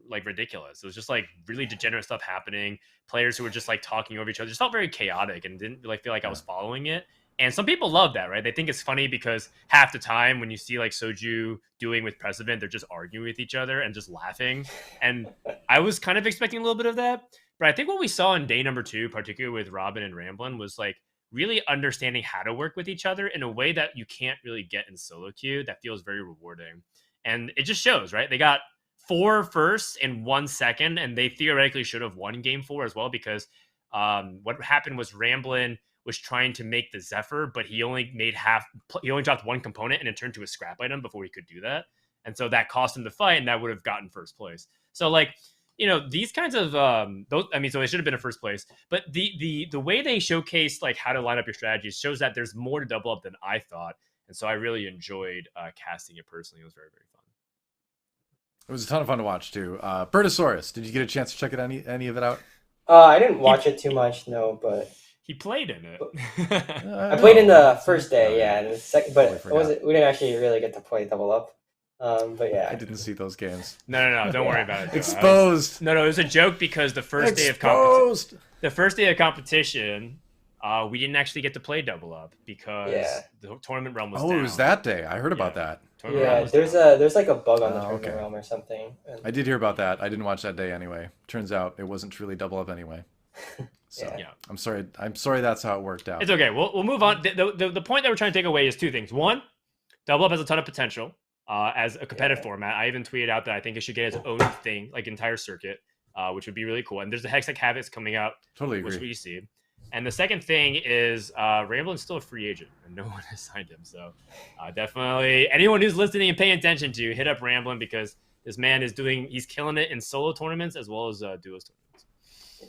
like ridiculous. It was just like really degenerate stuff happening. Players who were just like talking over each other. It just felt very chaotic and didn't really feel like I was following it. And some people love that, right? They think it's funny because half the time when you see like Soju doing with Precedent, they're just arguing with each other and just laughing. And I was kind of expecting a little bit of that. But I think what we saw in day number 2, particularly with Robin and Ramblin', was like really understanding how to work with each other in a way that you can't really get in solo queue. That feels very rewarding. And it just shows, right? They got 4 firsts in 1 second, and they theoretically should have won game 4 as well, because what happened was Ramblin' was trying to make the Zephyr, but he only dropped 1 component and it turned to a scrap item before he could do that. And so that cost him the fight, and that would have gotten first place. So like, these kinds of so they should have been in first place, but the way they showcased like how to line up your strategies shows that there's more to Double Up than I thought. And so I really enjoyed casting it personally. It was very, very fun. It was a ton of fun to watch too. Bertasaurus, did you get a chance to check any of it out? I didn't watch it too much, no, but he played in it. I played in the first day, yeah, and the second, but we didn't actually really get to play Double Up. But yeah, I didn't see those games. No, don't worry about it. Exposed. No, it was a joke because the first day of competition, we didn't actually get to play double up because Yeah. the tournament realm was Oh, down. it was that day. I heard about that. Tournament realm Yeah, was there's down. there's like a bug on the Oh, tournament okay. realm or something. And I did hear about that. I didn't watch that day anyway. Turns out it wasn't truly double up anyway. So Yeah. Yeah. I'm sorry. I'm sorry that's how it worked out. It's okay. We'll move on. The point that we're trying to take away is two things. One, double up has a ton of potential as a competitive format. I even tweeted out that I think it should get its own thing, like entire circuit, which would be really cool. And there's the Hextech Havocs coming out, Totally which agree. we see. And the second thing is Ramblin's still a free agent, and no one has signed him. So definitely, anyone who's listening and paying attention to, hit up Ramblin because this man is he's killing it in solo tournaments as well as duos tournaments.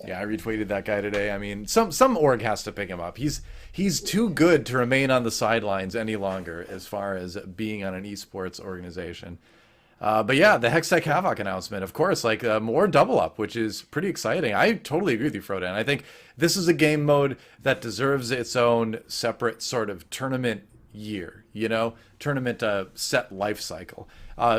Yeah, I retweeted that guy today. I mean, some org has to pick him up. He's too good to remain on the sidelines any longer as far as being on an esports organization. But yeah, the Hextech Havoc announcement, of course, like more double up, which is pretty exciting. I totally agree with you, Frodan. I think this is a game mode that deserves its own separate sort of tournament year, tournament set life cycle.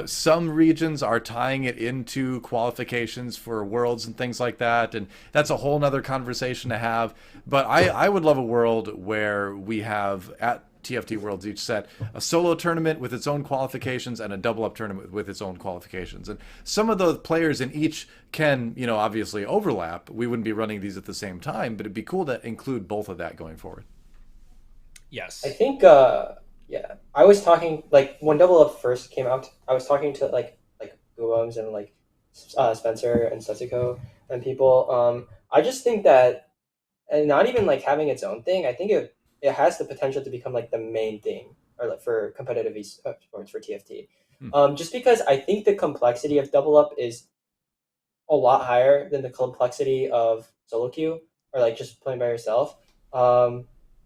Some regions are tying it into qualifications for worlds and things like that, and that's a whole nother conversation to have. But I would love a world where we have at TFT Worlds each set a solo tournament with its own qualifications and a double up tournament with its own qualifications. And some of the players in each can, obviously overlap. We wouldn't be running these at the same time, but it'd be cool to include both of that going forward. Yes. I think yeah, I was talking like when double up first came out, I was talking to like Guums and like Spencer and Setsuko and people. I just think that, and not even like having its own thing, I think it has the potential to become like the main thing or like for competitive esports for TFT. Just because I think the complexity of double up is a lot higher than the complexity of solo queue or like just playing by yourself.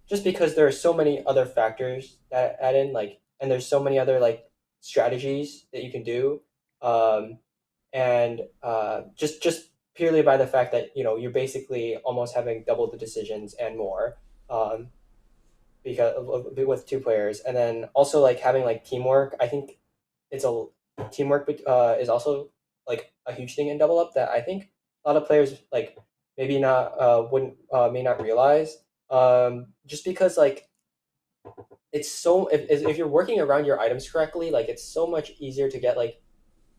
Just because there are so many other factors that add in, like, and there's so many other like strategies that you can do, and just purely by the fact that you're basically almost having double the decisions and more, because with two players, and then also like having like teamwork. I think it's a teamwork is also like a huge thing in double up that I think a lot of players like maybe not wouldn't may not realize, just because like it's so if you're working around your items correctly, like it's so much easier to get like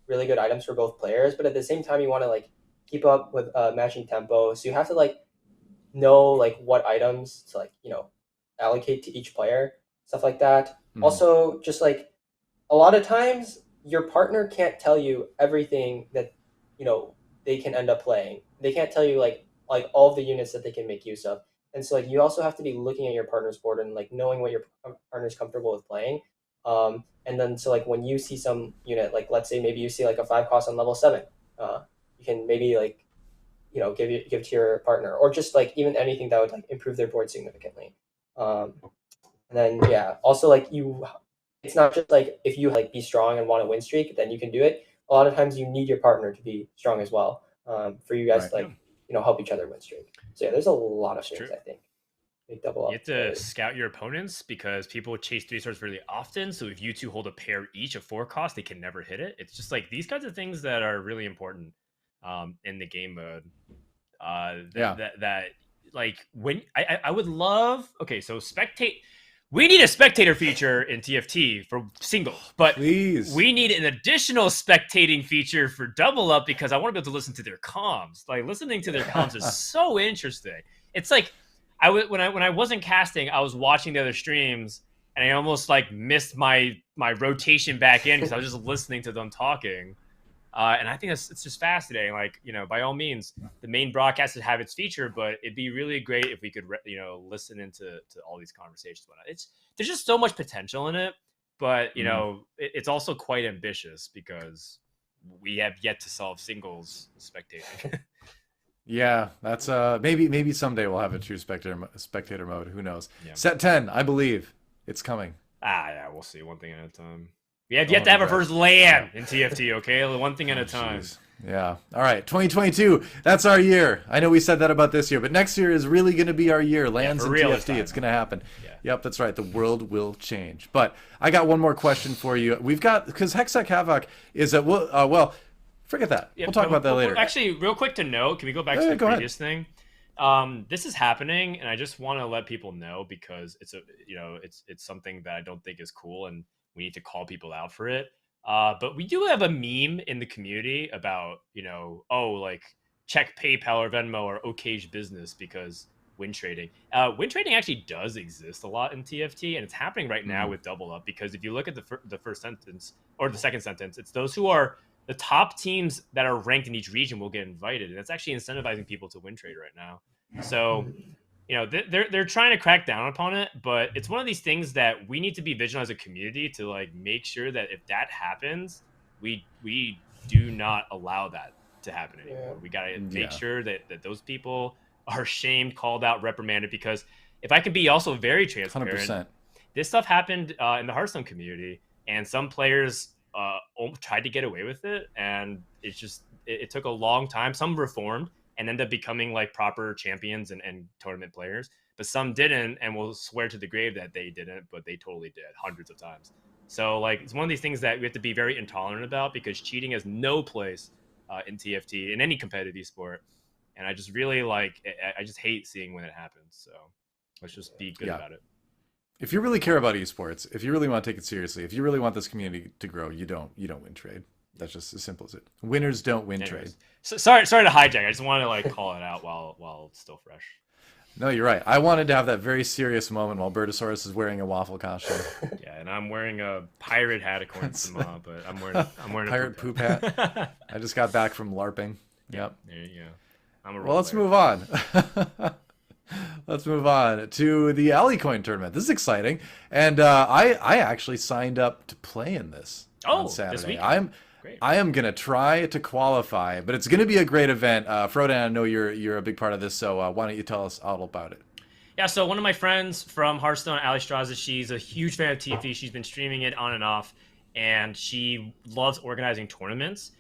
really good items for both players, but at the same time you want to like keep up with matching tempo, so you have to like know like what items to like allocate to each player, stuff like that. Also, just like a lot of times your partner can't tell you everything that they can end up playing. They can't tell you like all of the units that they can make use of, and so like you also have to be looking at your partner's board and like knowing what your partner's comfortable with playing. And then so like when you see some unit, like let's say maybe you see like a 5 cost on level 7, you can maybe like give to your partner, or just like even anything that would like improve their board significantly. And then yeah, also like it's not just like if you like be strong and want to win streak, then you can do it. A lot of times you need your partner to be strong as well, for you guys to like help each other win streak. So yeah, there's a lot of things I think make double up. You have to scout your opponents because people chase 3 stars really often. So if you two hold a pair each of 4 cost, they can never hit it. It's just like these kinds of things that are really important in the game mode. That like when I would love. Okay, so spectate. We need a spectator feature in TFT for singles, but Please. We need an additional spectating feature for double up because I want to be able to listen to their comms. Like listening to their comms is so interesting. It's like when I wasn't casting, I was watching the other streams and I almost like missed my rotation back in because I was just listening to them talking. And I think it's just fascinating. Like, by all means, the main broadcast would have its feature, but it'd be really great if we could, listen into all these conversations. There's just so much potential in it, but it's also quite ambitious because we have yet to solve singles spectating. Yeah, that's maybe someday we'll have a true spectator mode. Who knows? Yeah. Set 10, I believe it's coming. Yeah, we'll see. One thing at a time. We have yet to have our first LAN in TFT, okay? One thing at a time. Geez. Yeah. All right. 2022. That's our year. I know we said that about this year, but next year is really going to be our year. LANs and TFT. It's going to happen. Yeah. Yep, that's right. The world will change. But I got one more question for you. We've got, because Hextech Havoc is a, well, forget that. We'll talk about that later. Actually, real quick to note, can we go back to the previous thing? This is happening, and I just want to let people know because it's it's something that I don't think is cool, and we need to call people out for it. But we do have a meme in the community about like check PayPal or Venmo or OK's business because win trading. Win trading actually does exist a lot in TFT, and it's happening right now with Double Up because if you look at the first sentence or the second sentence, it's those who are the top teams that are ranked in each region will get invited, and it's actually incentivizing people to win trade right now. So, they're trying to crack down upon it, but it's one of these things that we need to be vigilant as a community to like make sure that if that happens, we do not allow that to happen anymore. We got to make sure that those people are shamed, called out, reprimanded. Because if I can be also very transparent, 100%. This stuff happened in the Hearthstone community, and some players tried to get away with it, and it took a long time. Some reformed and ended up becoming like proper champions and tournament players, but some didn't and will swear to the grave that they didn't, but they totally did hundreds of times. So like it's one of these things that we have to be very intolerant about because cheating has no place in TFT in any competitive esport, and I just really I just hate seeing when it happens. So let's just be good about it. If you really care about esports, if you really want to take it seriously, if you really want this community to grow, you don't win trade. That's just as simple as it. Winners don't win trade. So, sorry to hijack. I just wanted to like call it out while it's still fresh. No, you're right. I wanted to have that very serious moment while Bertasaurus is wearing a waffle costume. Yeah, and I'm wearing a pirate hat according to Ma, but I'm wearing a pirate poop hat. I just got back from LARPing. Yep. There you go. Well, let's move on. Let's move on to the Alicoin tournament. This is exciting, and I actually signed up to play in this on Saturday. This week? I am gonna try to qualify, but it's gonna be a great event. Frodan, I know you're a big part of this, so why don't you tell us all about it? Yeah, so one of my friends from Hearthstone, Ali Straza, she's a huge fan of TFT. She's been streaming it on and off, and she loves organizing tournaments.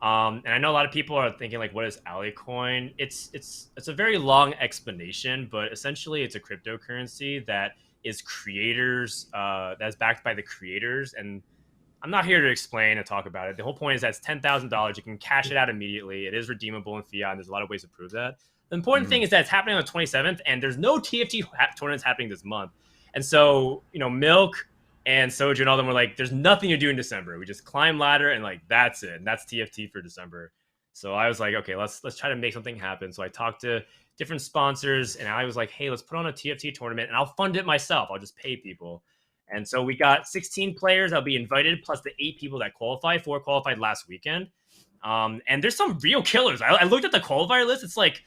And I know a lot of people are thinking like, what is Alicoin? It's a very long explanation, but essentially it's a cryptocurrency that is that's backed by the creators. And I'm not here to explain and talk about it. The whole point is that it's $10,000. You can cash it out immediately. It is redeemable in fiat, and there's a lot of ways to prove that. The important thing is that it's happening on the 27th, and there's no TFT tournaments happening this month. And so, Milk and Soju and all them were like, there's nothing to do in December. We just climb ladder, and like, that's it. And that's TFT for December. So I was like, okay, let's try to make something happen. So I talked to different sponsors, and I was like, hey, let's put on a TFT tournament, and I'll fund it myself. I'll just pay people. And so we got 16 players that'll be invited, plus the 8 people that qualify. 4 qualified last weekend. And there's some real killers. I looked at the qualifier list. It's like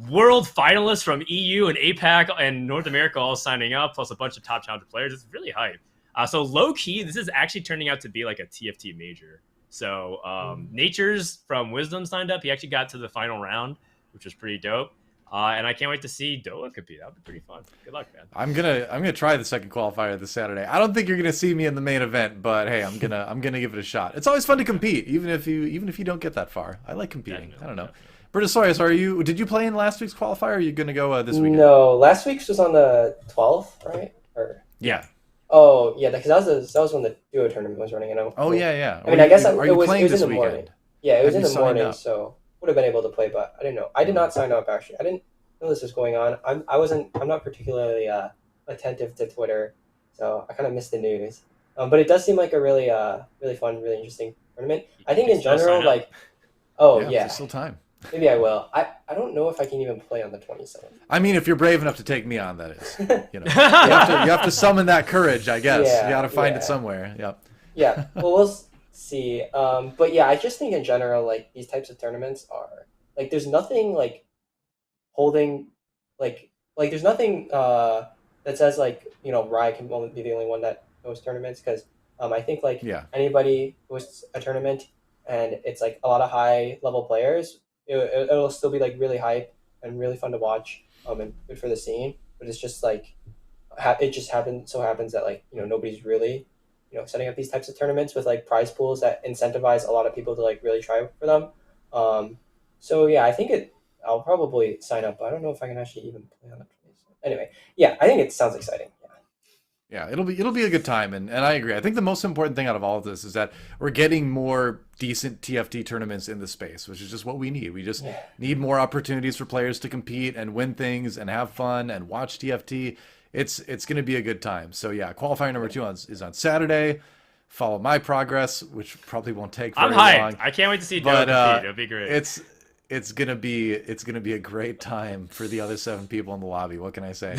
world finalists from EU and APAC and North America all signing up, plus a bunch of top challenger players. It's really hype. So low key, this is actually turning out to be like a TFT major. So Nature's from Wisdom signed up. He actually got to the final round, which was pretty dope. And I can't wait to see DoA compete. That would be pretty fun. Good luck, man. I'm gonna try the second qualifier this Saturday. I don't think you're gonna see me in the main event, but hey, I'm gonna give it a shot. It's always fun to compete, even if you don't get that far. I like competing. Definitely, I don't know. Bertasaurus, did you play in last week's qualifier? Or are you gonna go this weekend? No, last week's was on the 12th, right? Yeah. Oh yeah, because that was when the DoA tournament was running. Yeah. I mean, I guess it are you was playing in this the weekend? morning. Yeah, it was Have in you the signed morning, up? so would have been able to play, but I didn't know. I did not sign up actually. I didn't know this was going on. I'm not particularly attentive to Twitter, so I kind of missed the news. But it does seem like a really really fun, really interesting tournament. I think in general, like, yeah, yeah, there's still time. Maybe I will. I don't know if I can even play on the 27th. I mean, if you're brave enough to take me on, that is. You have to summon that courage, I guess. Yeah, you got to find it somewhere. Yep. Yeah. Well, we'll see. But yeah, I just think in general, like these types of tournaments are like there's nothing like holding like there's nothing that says like Rye can only be the only one that hosts tournaments because I think like anybody hosts a tournament and it's like a lot of high level players. It'll still be like really hype and really fun to watch and good for the scene, but it's just like it just happens that like nobody's really setting up these types of tournaments with like prize pools that incentivize a lot of people to like really try for them. So yeah, I think I'll probably sign up, but I don't know if I can actually even play on it. Anyway, yeah, I think it sounds exciting. Yeah, it'll be a good time, and I agree. I think the most important thing out of all of this is that we're getting more decent TFT tournaments in the space, which is just what we need. We just Yeah. need more opportunities for players to compete and win things and have fun and watch TFT. It's going to be a good time. So yeah, qualifying number two is on Saturday. Follow my progress, which probably won't take very I'm hyped. long. I can't wait to see DoA But compete. It'll be great. it's gonna be a great time for the other 7 people in the lobby. What can I say?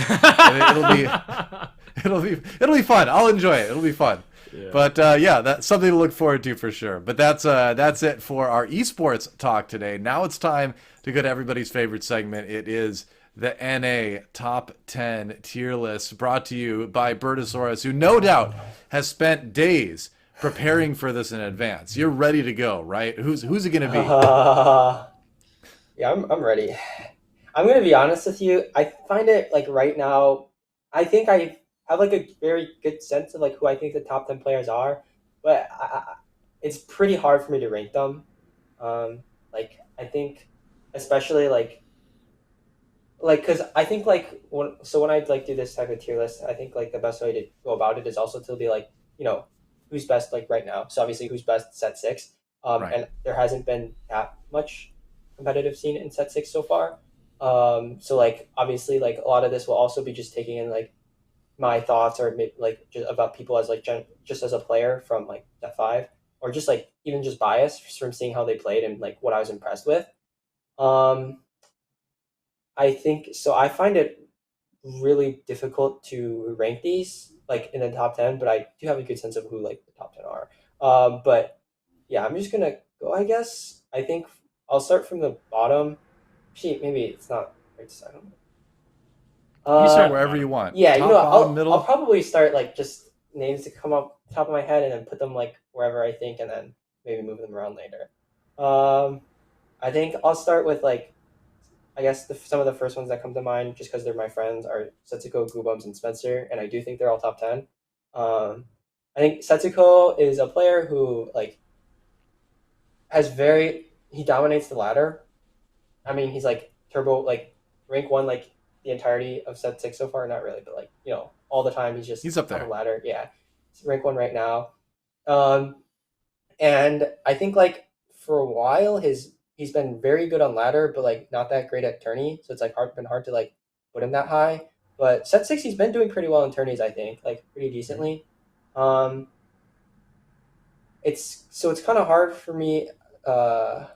It'll be it'll be fun. I'll enjoy it. It'll be fun. Yeah. But yeah, that's something to look forward to for sure. But that's it for our esports talk today. Now it's time to go to everybody's favorite segment. It is the NA Top 10 tier list, brought to you by Bertasaurus, who no doubt has spent days preparing for this in advance. You're ready to go, right? Who's it gonna be? Yeah, I'm ready. I'm gonna be honest with you. I find it like right now, I think I have like a very good sense of like who I think the top 10 players are, but it's pretty hard for me to rank them. Like I think, especially like because I think like when I like do this type of tier list, I think like the best way to go about it is also to be like, who's best like right now. So obviously who's best set six. Right. And there hasn't been that much competitive scene in set six so far. So like obviously like a lot of this will also be just taking in like my thoughts or like just about people as like just as a player from like set five, or just like even just bias from seeing how they played and like what I was impressed with. Um, I think so. I find it really difficult to rank these like in the top 10, but I do have a good sense of who like the top 10 are. But yeah, I'm just gonna go, I guess. I think I'll start from the bottom. Actually, maybe it's not right. I don't know. You start Uh, wherever you want. yeah, Top, bottom, I'll middle. probably start like just names to come up top of my head and then put them like wherever I think, and then maybe move them around later. Um, I think I'll start with like I guess some of the first ones that come to mind, just because they're my friends, are Setsuko, Goobums, and Spencer, and I do think they're all top 10. I think Setsuko is a player who like he dominates the ladder. I mean, he's like turbo like rank one like the entirety of set six so far. Not really, but like all the time he's just He's up on the there. ladder. Yeah, he's rank one right now. Um, and I think like for a while he's been very good on ladder, but like not that great at tourney. So it's like been hard to like put him that high. But set six he's been doing pretty well in tourneys. I think like pretty decently. Um, it's kind of hard for me. I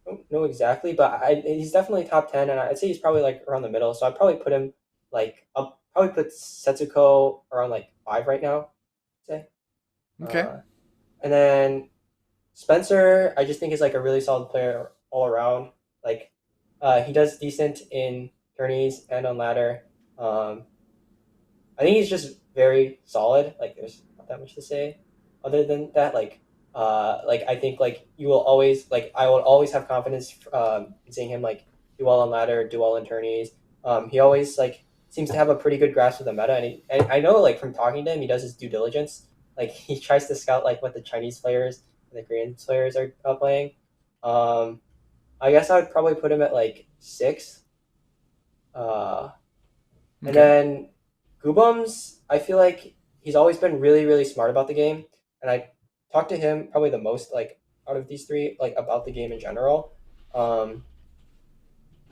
don't know exactly, but he's definitely top 10, and I'd say he's probably like around the middle. So I'd probably put him like I'll probably put Setsuko around like 5 right now. I'd say. Okay. And then Spencer, I just think is like a really solid player all around. Like, he does decent in tourneys and on ladder. I think he's just very solid. Like, there's not that much to say other than that. Like I think like you will always like I will always have confidence in seeing him like do well on ladder, do well in tourneys. He always like seems to have a pretty good grasp of the meta, and I know like from talking to him, he does his due diligence. Like he tries to scout like what the Chinese players and the Korean players are playing. Um, I guess I would probably put him at like 6. Uh, and Okay. then Goobums, I feel like he's always been really, really smart about the game. And I talked to him probably the most, like, out of these three, like, about the game in general. Um,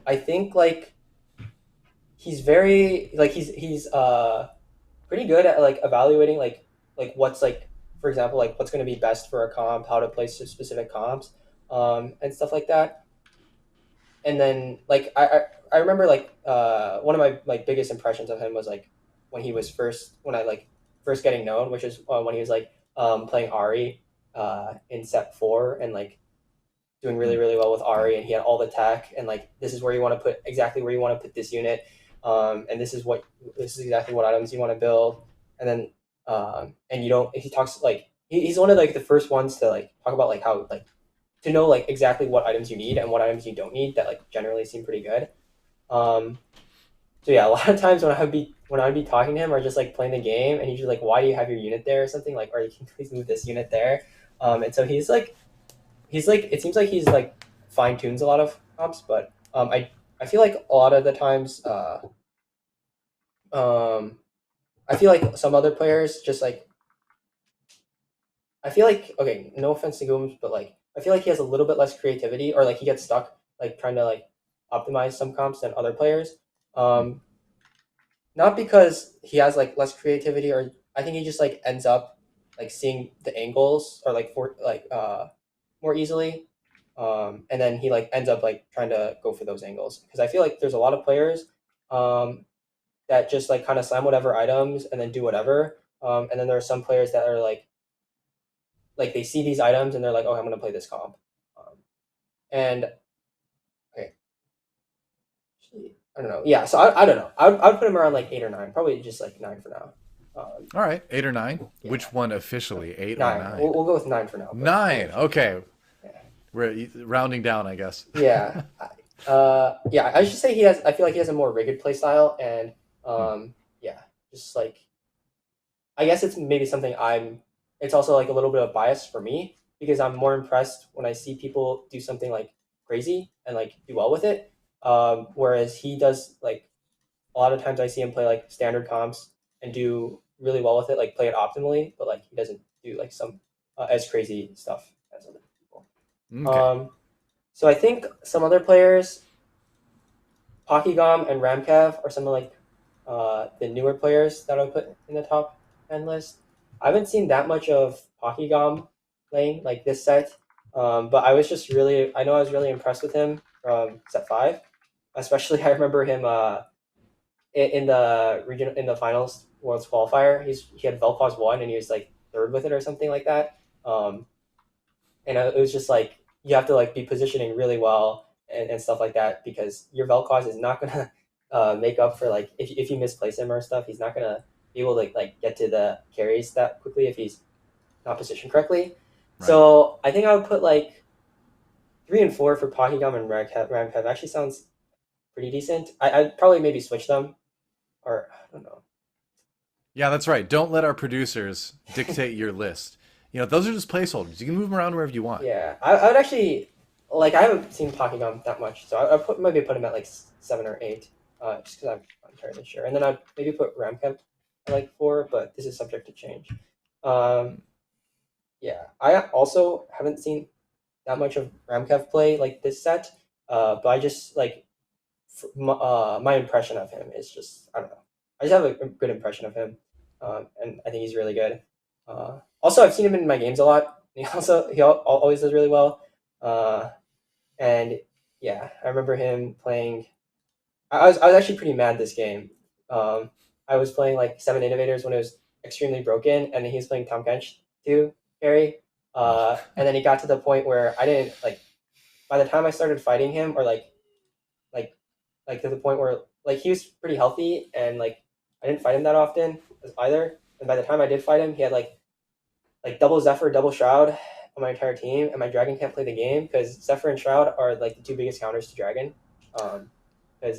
I think, like, he's very, like, he's pretty good at, like, evaluating, like what's, like, for example, like, what's going to be best for a comp, how to play specific comps, and stuff like that. And then like I remember like one of my like biggest impressions of him was like when I like first getting known, which is when he was like playing Ari in set 4 and like doing really really well with Ari, and he had all the tech, and like this is where you want to put exactly where you want to put this unit, and this is exactly what items you want to build, and then and you don't he talks like he's one of like the first ones to like talk about like how like to know like exactly what items you need and what items you don't need that like generally seem pretty good. Um, so yeah, a lot of times when I'd be talking to him or just like playing the game, and he's just like, "Why do you have your unit there?" or something like, "Or you can please move this unit there." And so he's like it seems like he's like fine tunes a lot of comps, but I feel like a lot of the times um I feel like some other players just like I feel like okay, no offense to Gooms, but like I feel like he has a little bit less creativity, or like he gets stuck like trying to like optimize some comps than other players. Um, Not because he has like less creativity, or I think he just like ends up like seeing the angles or like for like more easily, and then he like ends up like trying to go for those angles because I feel like there's a lot of players um, that just like kind of slam whatever items and then do whatever, and then there are some players that are like they see these items and they're like, oh, I'm gonna play this comp, and okay, I don't know. Yeah, so I don't know. I would put him around like 8 or 9, probably just like 9 for now. All right, 8 or 9. Yeah. Which one officially? 8 9. or 9? We'll go with 9 for now. 9. Okay, Yeah. we're rounding down, I guess. Yeah. Yeah. I should say he has. I feel like he has a more rigid play style, and yeah, just like I guess it's maybe something I'm. It's also like a little bit of bias for me because I'm more impressed when I see people do something like crazy and like do well with it. Whereas he does like a lot of times I see him play like standard comps and do really well with it, like play it optimally, but like he doesn't do like some as crazy stuff as other people. Okay. So I think some other players, Pokygom and Ramkev, are some of like the newer players that I would put in the top 10 list. I haven't seen that much of Pokygom playing like this set, but I was just really, I know I was really impressed with him from set 5. Especially, I remember him in the region in the finals world's qualifier. He had Vel'Koz 1 and he was like third with it or something like that. And it was just like you have to like be positioning really well and stuff like that because your Vel'Koz is not gonna make up for like if you misplace him or stuff. He's not gonna be able to like get to the carries that quickly if he's not positioned correctly. Right. So I think I would put like 3 and 4 for Pokygum and Ramkev. Actually sounds pretty decent. I'd probably maybe switch them, or I don't know. Yeah, that's right. Don't let our producers dictate your list. You know, those are just placeholders. You can move them around wherever you want. Yeah, I would actually like. I haven't seen Pokemon that much, so I put maybe put him at like 7 or 8, just because I'm not entirely sure. And then I'd maybe put Ramkev at like 4, but this is subject to change. Yeah, I also haven't seen that much of Ramkev play like this set, but I just like my impression of him is just I don't know. I just have a good impression of him, and I think he's really good. Also, I've seen him in my games a lot. He always does really well, and yeah, I remember him playing. I was actually pretty mad this game. I was playing like 7 Innovators when it was extremely broken, and he was playing Tom Kench too, Harry. And then he got to the point where I didn't like. By the time I started fighting him, or like like to the point where like he was pretty healthy, and like I didn't fight him that often either. And by the time I did fight him, he had like double Zephyr, double Shroud on my entire team, and my Dragon can't play the game because Zephyr and Shroud are like the 2 biggest counters to Dragon. Because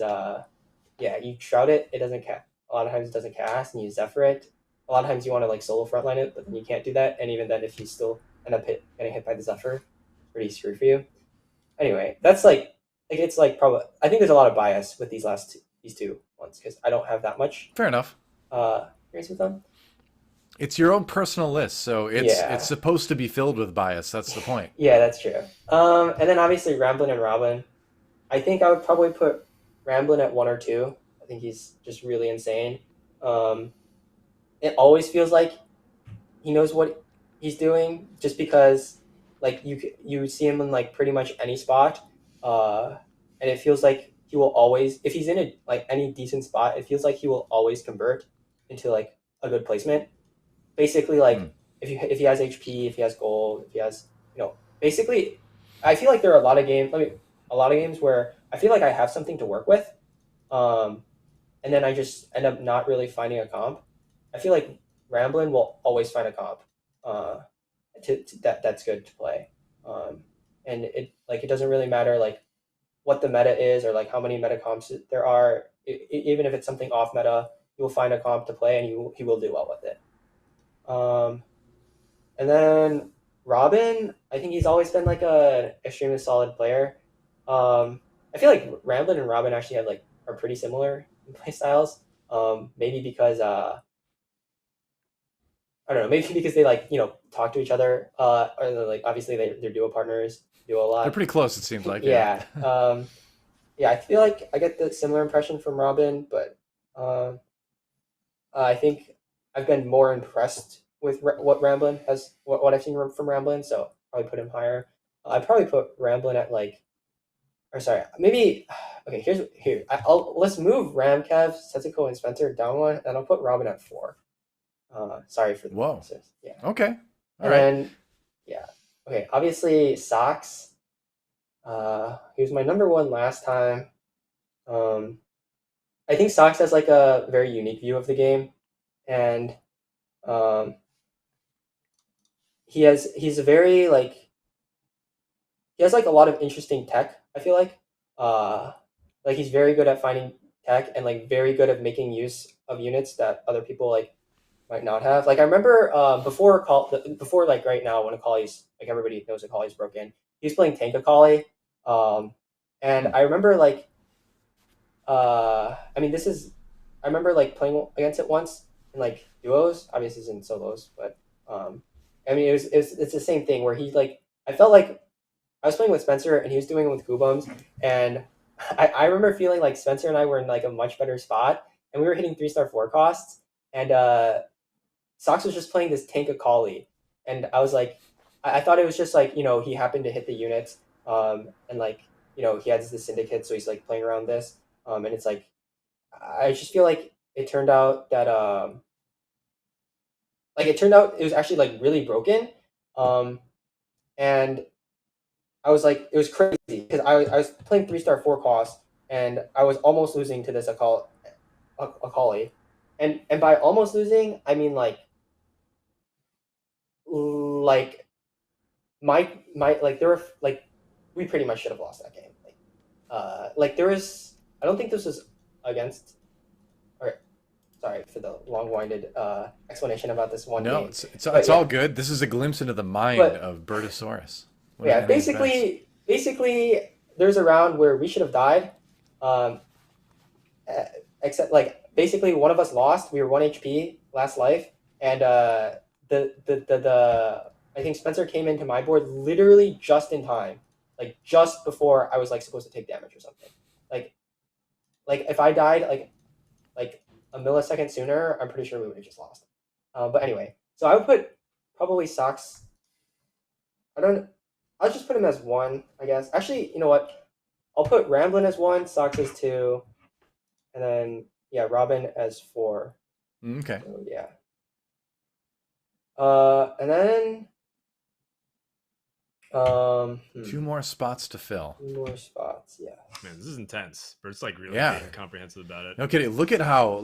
yeah, you Shroud it, it doesn't cast. A lot of times it doesn't cast, and you Zephyr it. A lot of times you want to like solo frontline it, but then you can't do that. And even then, if you still end up getting hit by the Zephyr, it's pretty screwed for you. Anyway, that's like it's like probably I think there's a lot of bias with these two ones because I don't have that much Fair enough. experience with them. It's your own personal list, so Yeah. it's supposed to be filled with bias. That's the point. Yeah, that's true. And then obviously Ramblin' and Robin. I think I would probably put Ramblin' at 1 or 2. I think he's just really insane. It always feels like he knows what he's doing, just because like you see him in like pretty much any spot, and it feels like he will always, if he's in a like any decent spot, it feels like he will always convert into like a good placement. Basically, like if he has HP, if he has gold, if he has basically, I feel like there are a lot of games. A lot of games where I feel like I have something to work with, um, and then I just end up not really finding a comp. I feel like Ramblin' will always find a comp uh, that's good to play, and it doesn't really matter like what the meta is or like how many meta comps there are. Even if it's something off meta, you will find a comp to play, and he will do well with it. Um, and then Robin, I think he's always been like a extremely solid player. I feel like Ramblin' and Robin actually have like are pretty similar in play styles. Maybe because I don't know, maybe because they like talk to each other, or they're, like obviously they're duo partners, duo a They're lot. pretty close, it seems like. Yeah. Yeah. Yeah, I feel like I get the similar impression from Robin, but um, I think I've been more impressed with what Ramblin has, what I've seen from Ramblin, so probably put him higher. I'd probably put Ramblin at like, or sorry, maybe. Okay, let's move Ramkev, Setsuko, and Spencer down one, and I'll put Robin at 4. Sorry for the Whoa. yeah. Okay. All And right. then yeah, okay. Obviously, Socks. He was my number 1 last time. Um, I think Socks has like a very unique view of the game, and um, he's a very like he has like a lot of interesting tech. I feel uh, like he's very good at finding tech and like very good at making use of units that other people like might not have. Like I remember before like right now when Akali's like everybody knows Akali's broken. He's playing Tank Akali, and I remember like I mean this is I remember like playing against it once in like duos. Obviously it's in solos, but I mean it's the same thing where he like I felt like I was playing with Spencer and he was doing it with Goobums, and I remember feeling like Spencer and I were in like a much better spot, and we were hitting 3-star 4 costs, and Sox was just playing this Tank Akali, and I was like, I thought it was just like he happened to hit the units, and like he has the syndicate, so he's like playing around this, and it's like I just feel like it turned out that it was actually like really broken, and I was like it was crazy because I was playing 3-star 4 costs, and I was almost losing to this Akali, and by almost losing I mean like my like there were like we pretty much should have lost that game. Like there was I don't think this was against or sorry for the long-winded explanation about this one No, game. it's all good. This is a glimpse into the mind But of Bertasaurus. yeah, basically there's a round where we should have died. Um except like basically one of us lost. We were 1 HP last life, and the I think Spencer came into my board literally just in time, like just before I was like supposed to take damage or something. Like if I died like a millisecond sooner, I'm pretty sure we would have just lost. But anyway, so I would put probably Socks. I don't. I'll just put him as 1, I guess. Actually, you know what? I'll put Ramblin as 1, Socks as 2, and then yeah, Robin as 4. Okay. So yeah. And then 2 more spots to fill. 2 more spots. Yeah. Man, this is intense. Bert's like really Yeah. being comprehensive about it. No kidding. Look at how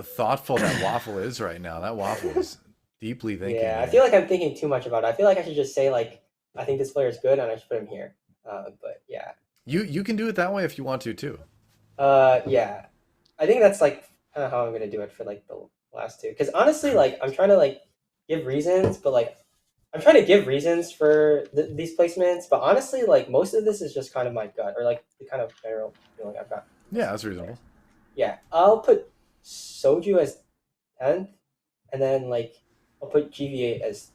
thoughtful that waffle is right now. That waffle is deeply thinking. Yeah, I man. feel like I'm thinking too much about it. I feel like I should just say like I think this player is good and I should put him here. But yeah. You can do it that way if you want to too. Yeah. I think that's like kind of how I'm gonna do it for like the last 2. Because honestly, like I'm trying to like give reasons, but like I'm trying to give reasons for these placements. But honestly, like most of this is just kind of my gut or like the kind of general feeling I've got. Yeah, that's reasonable. Yeah, I'll put Soju as 10th, and then like I'll put GV8 as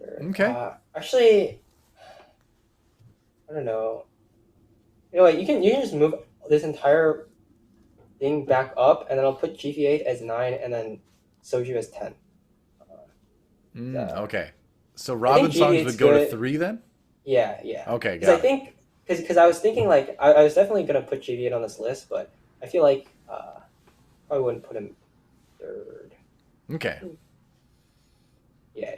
3rd. Okay. Actually, I don't know. You know what? You can just move this entire thing back up, and then I'll put GV8 as 9, and then Soju as 10. Okay. So Robin songs would go to 3 then? Yeah. Okay, Because I got it. think because I was thinking like I was definitely gonna put GV8 on this list, but I feel like I wouldn't put him 3rd. Okay. Yeah.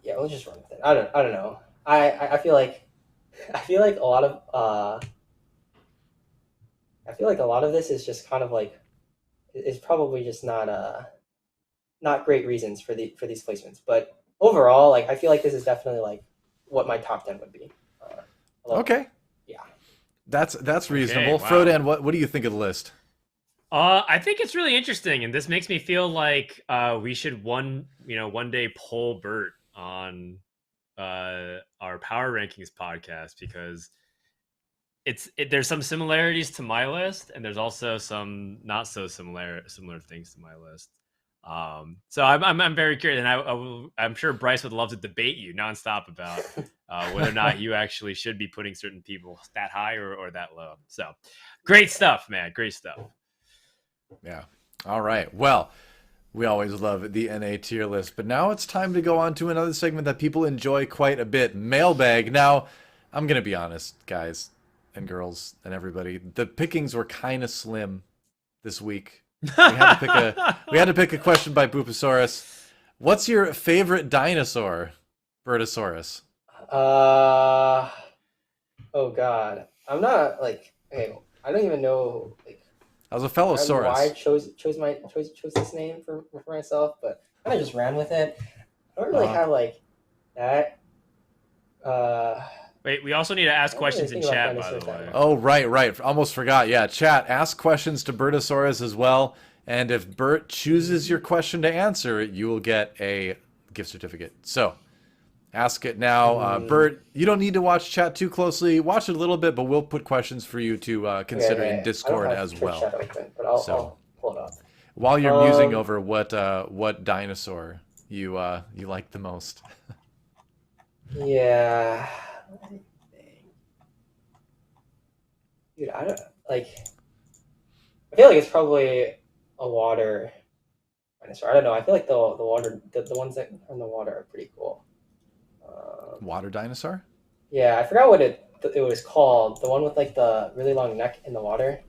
We'll just run with it. I don't know. I feel like a lot of I feel like a lot of this is just kind of like is probably just not great reasons for these placements, but overall, like I feel like this is definitely like what my top 10 would be. Okay. Yeah. That's reasonable. wow. Frodan, what do you think of the list? I think it's really interesting, and this makes me feel like we should one day poll Bert on our power rankings podcast, because there's some similarities to my list, and there's also some not so similar things to my list. So I'm very curious, and I'm sure Bryce would love to debate you nonstop about whether or not you actually should be putting certain people that high or that low. So great stuff, man. Great stuff. Yeah. All right. Well, we always love the NA tier list, but now it's time to go on to another segment that people enjoy quite a bit, Mailbag. Now, I'm going to be honest, guys and girls and everybody. The pickings were kind of slim this week. We had to pick a question by Bertasaurus. What's your favorite dinosaur, Bertasaurus? Oh God, I'm not like okay. I don't even know like. I was a fellow I don't know Saurus. why I chose this name for myself, but I kind of just ran with it. I don't really have like that. Wait, we also need to ask questions in chat, by the way. Oh, right. Almost forgot. Yeah, chat. Ask questions to Bertasaurus as well. And if Bert chooses your question to answer, you will get a gift certificate. So ask it now. Bert, you don't need to watch chat too closely. Watch it a little bit, but we'll put questions for you to consider in Discord as well. Chat open, but I'll pull it up. While you're musing over what dinosaur you like the most. Yeah. Dude, I don't like. I feel like it's probably a water dinosaur. I don't know. I feel like the water, the ones that are in the water are pretty cool. Water dinosaur? Yeah, I forgot what it was called. The one with like the really long neck in the water.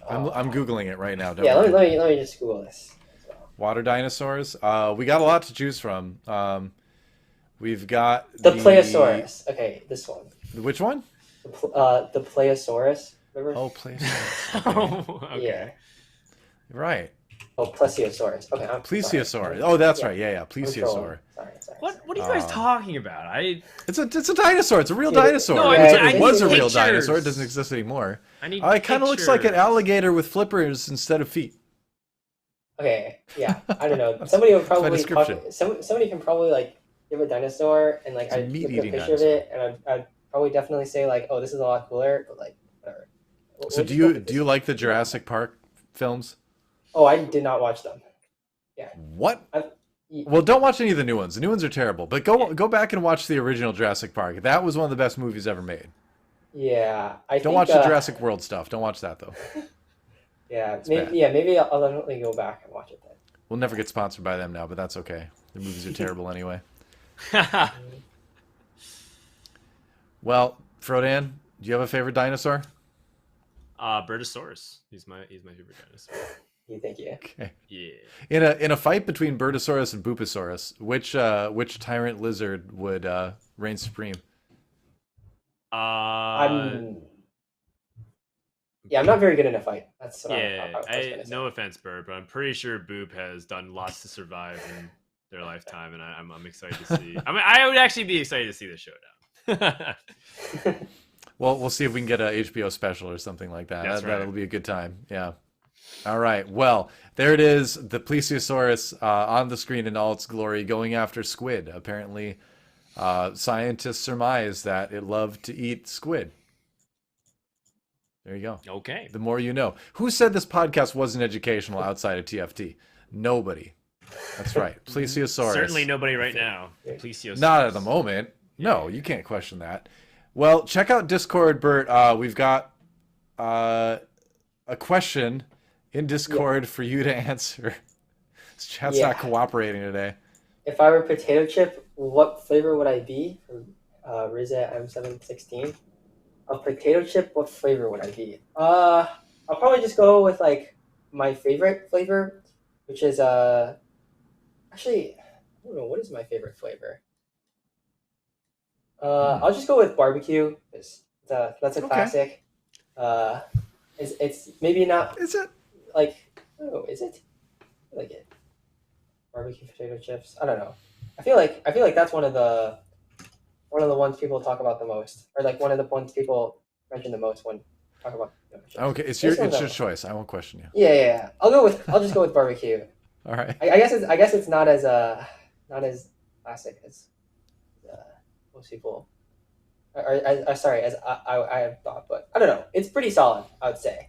I'm googling it right now. Yeah, let me just Google this. So. Water dinosaurs. We got a lot to choose from. We've got the Plesiosaurus. Okay, this one. Which one? The Plesiosaurus. Remember? Oh, Plesiosaurus. Okay. Okay. Yeah. Right. Oh, Plesiosaurus. Okay. Plesiosaur. Oh, that's right. Yeah. Plesiosaur. Sorry. What are you guys talking about? It's a dinosaur. It's a real dinosaur. No, it was a real pictures. Dinosaur. It doesn't exist anymore. It kind of looks like an alligator with flippers instead of feet. Okay. Yeah. I don't know. Somebody would probably description. somebody can probably like give a dinosaur and like I'd look at a picture of it and I'd probably definitely say like, oh, this is a lot cooler, but like whatever. So do you like the Jurassic Park films? Oh, I did not watch them. Yeah. What? Well, don't watch any of the new ones. The new ones are terrible. But go back and watch the original Jurassic Park. That was one of the best movies ever made. Yeah, don't watch the Jurassic World stuff. Don't watch that though. Yeah, maybe I'll definitely go back and watch it then. We'll never get sponsored by them now, but that's okay. The movies are terrible anyway. Well, Frodan, do you have a favorite dinosaur? Bertasaurus. He's my favorite dinosaur. Thank you. Okay. Yeah. In a fight between Bertasaurus and Bupasaurus, which tyrant lizard would reign supreme? I'm not very good in a fight. That's what I was gonna say. No offense, Bert, but I'm pretty sure Boop has done lots to survive in their lifetime, and I'm excited to see. I mean, I would actually be excited to see the showdown. Well, we'll see if we can get a HBO special or something like that. That's right. That'll be a good time. Yeah. All right. Well, there it is. The Plesiosaurus on the screen in all its glory, going after squid. Apparently, scientists surmise that it loved to eat squid. There you go. Okay. The more you know. Who said this podcast wasn't educational outside of TFT? Nobody. That's right. Plesiosaurus. Certainly nobody right now. Plesiosaurus. Not at the moment. No, you can't question that. Well, check out Discord, Bert. We've got a question in Discord for you to answer. This chat's not cooperating today. If I were potato chip, what flavor would I be? From Riza M716. A potato chip, what flavor would I be? I'll probably just go with like my favorite flavor, which is actually I don't know what is my favorite flavor. I'll just go with barbecue. That's a classic. It's maybe not. Is it? Like, oh, is it? I like it. Barbecue potato chips. I don't know. I feel like that's one of the ones people talk about the most, or like one of the ones people mention the most when talk about potato chips. Okay, it's your choice. I won't question you. Yeah. I'll just go with barbecue. All right. I guess it's not as classic as most people. Sorry, as I have thought, but I don't know. It's pretty solid, I would say,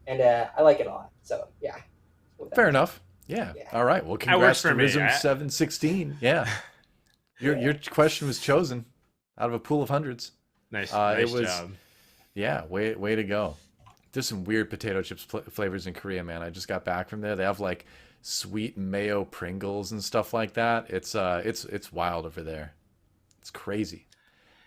and I like it a lot. So yeah. Fair enough. Yeah. Yeah. All right. Well, That congrats works to for me. Wisdom 716. Yeah. Your question was chosen out of a pool of hundreds. Nice, It nice was, job. yeah, way to go. There's some weird potato chips flavors in Korea, man. I just got back from there. They have like sweet mayo Pringles and stuff like that. It's wild over there. It's crazy.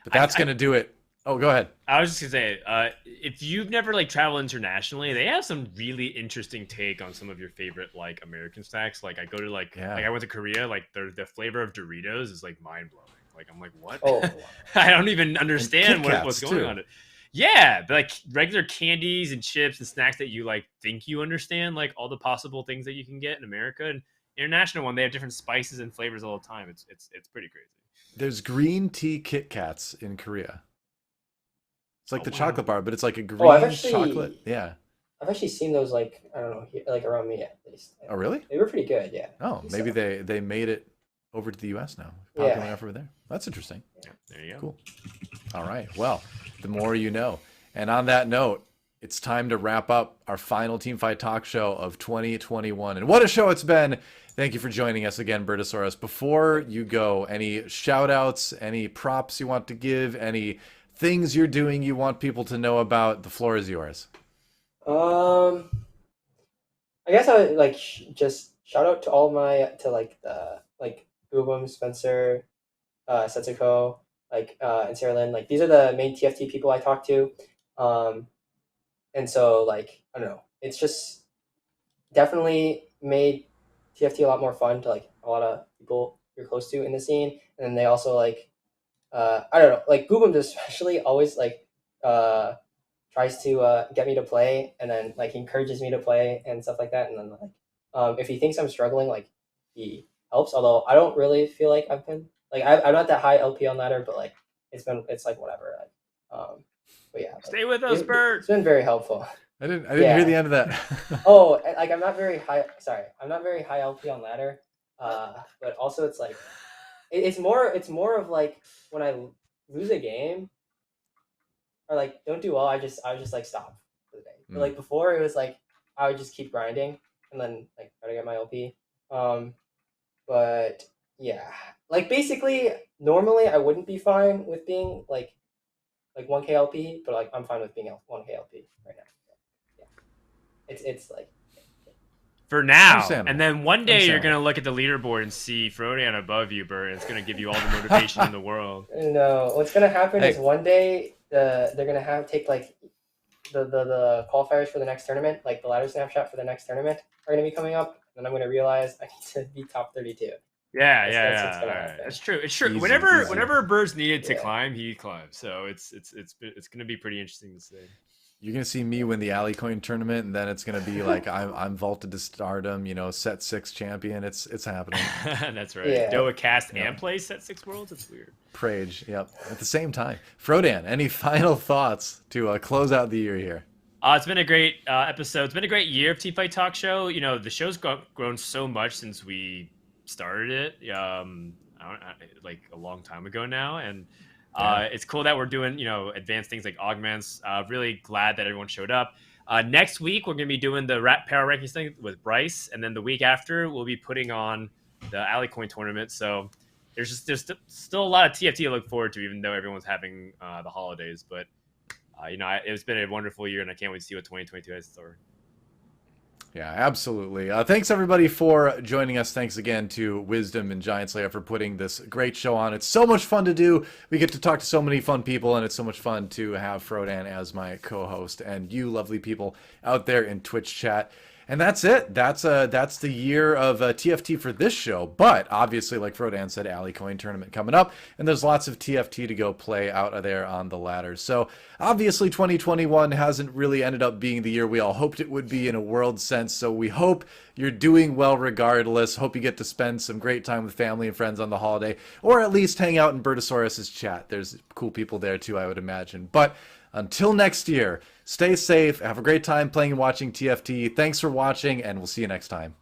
But that's gonna do it. Oh, go ahead. I was just gonna say, if you've never like traveled internationally, they have some really interesting take on some of your favorite like American snacks. Like I go to like I went to Korea, like the flavor of Doritos is like mind blowing. Like I'm like, what? Oh, I don't even understand Kit what's Kats, going too. on. Yeah, but like regular candies and chips and snacks that you like think you understand, like all the possible things that you can get in America and international one, they have different spices and flavors all the time. It's pretty crazy. There's green tea Kit Kats in Korea. It's like Oh, the wow. chocolate bar, but it's like a green I've actually- chocolate. Yeah. I've actually seen those like I don't know, like around me at least. Oh, really? They were pretty good, yeah. Oh, maybe So- they made it over to the U.S. now. Yeah. Popular enough over there. That's interesting. Yeah, there you go. Cool. All right. Well, the more you know. And on that note, it's time to wrap up our final Teamfight Talk Show of 2021. And what a show it's been. Thank you for joining us again, Bertasaurus. Before you go, any shout outs, any props you want to give, any things you're doing you want people to know about? The floor is yours. I guess I would like just shout out to all my Boobum, Spencer, Setsuko, and Sarah Lynn. Like these are the main TFT people I talk to. And so like I don't know, it's just definitely made TFT a lot more fun to like a lot of people you're close to in the scene. And then they also like I don't know, like Boobum especially always like tries to get me to play and then like encourages me to play and stuff like that. And then like if he thinks I'm struggling, like he helps. Although I don't really feel like I've been like I'm not that high LP on ladder, but like it's like whatever. Like, but yeah, like, Stay with us, Bert. It's been very helpful. I didn't hear the end of that. Oh, like I'm not very high. Sorry, I'm not very high LP on ladder. But also it's like it's more of like when I lose a game or like don't do well, I would just like stop for the day. But like before it was like I would just keep grinding and then like try to get my LP. But yeah, like basically normally I wouldn't be fine with being like 1K LP, but like I'm fine with being 1K LP right now. Yeah. It's like For now, Understandable. and then one day you're Understandable. gonna look at the leaderboard and see Frodan above you, Bert. And it's gonna give you all the motivation in the world. no. What's gonna happen Hey. is one day they're gonna take like the qualifiers for the next tournament, like the ladder snapshot for the next tournament are gonna be coming up, and I'm gonna realize I need to be top 32. Yeah, That's yeah, what's gonna yeah. happen. That's true. It's true. Easy, whenever easy. whenever Bird's needed to Yeah. climb, he climbs. So it's gonna be pretty interesting to see. You're gonna see me win the Alley Coin tournament, and then it's gonna be like I'm vaulted to stardom. You know, set 6 champion. It's happening. That's right. Yeah. DoA cast Yeah. and play set 6 worlds. It's weird. Prage, yep. At the same time, Frodan, any final thoughts to close out the year here? It's been a great episode. It's been a great year of Teamfight Talk Show. You know, the show's grown so much since we started it, like a long time ago now, and it's cool that we're doing advanced things like augments. Really glad that everyone showed up. Next week we're gonna be doing the power rankings thing with Bryce, and then the week after we'll be putting on the Alley Coin tournament. So there's still a lot of TFT to look forward to, even though everyone's having the holidays. But it's been a wonderful year, and I can't wait to see what 2022 has in store. Yeah, absolutely. Thanks everybody for joining us. Thanks again to Wisdom and GiantSlayer for putting this great show on. It's so much fun to do. We get to talk to so many fun people, and it's so much fun to have Frodan as my co-host and you lovely people out there in Twitch chat. And that's it. That's the year of TFT for this show. But obviously, like Frodan said, Alley Coin tournament coming up, and there's lots of TFT to go play out there on the ladder. So obviously, 2021 hasn't really ended up being the year we all hoped it would be in a world sense. So we hope you're doing well regardless. Hope you get to spend some great time with family and friends on the holiday, or at least hang out in Bertasaurus's chat. There's cool people there too, I would imagine. But until next year, stay safe, have a great time playing and watching TFT. Thanks for watching, and we'll see you next time.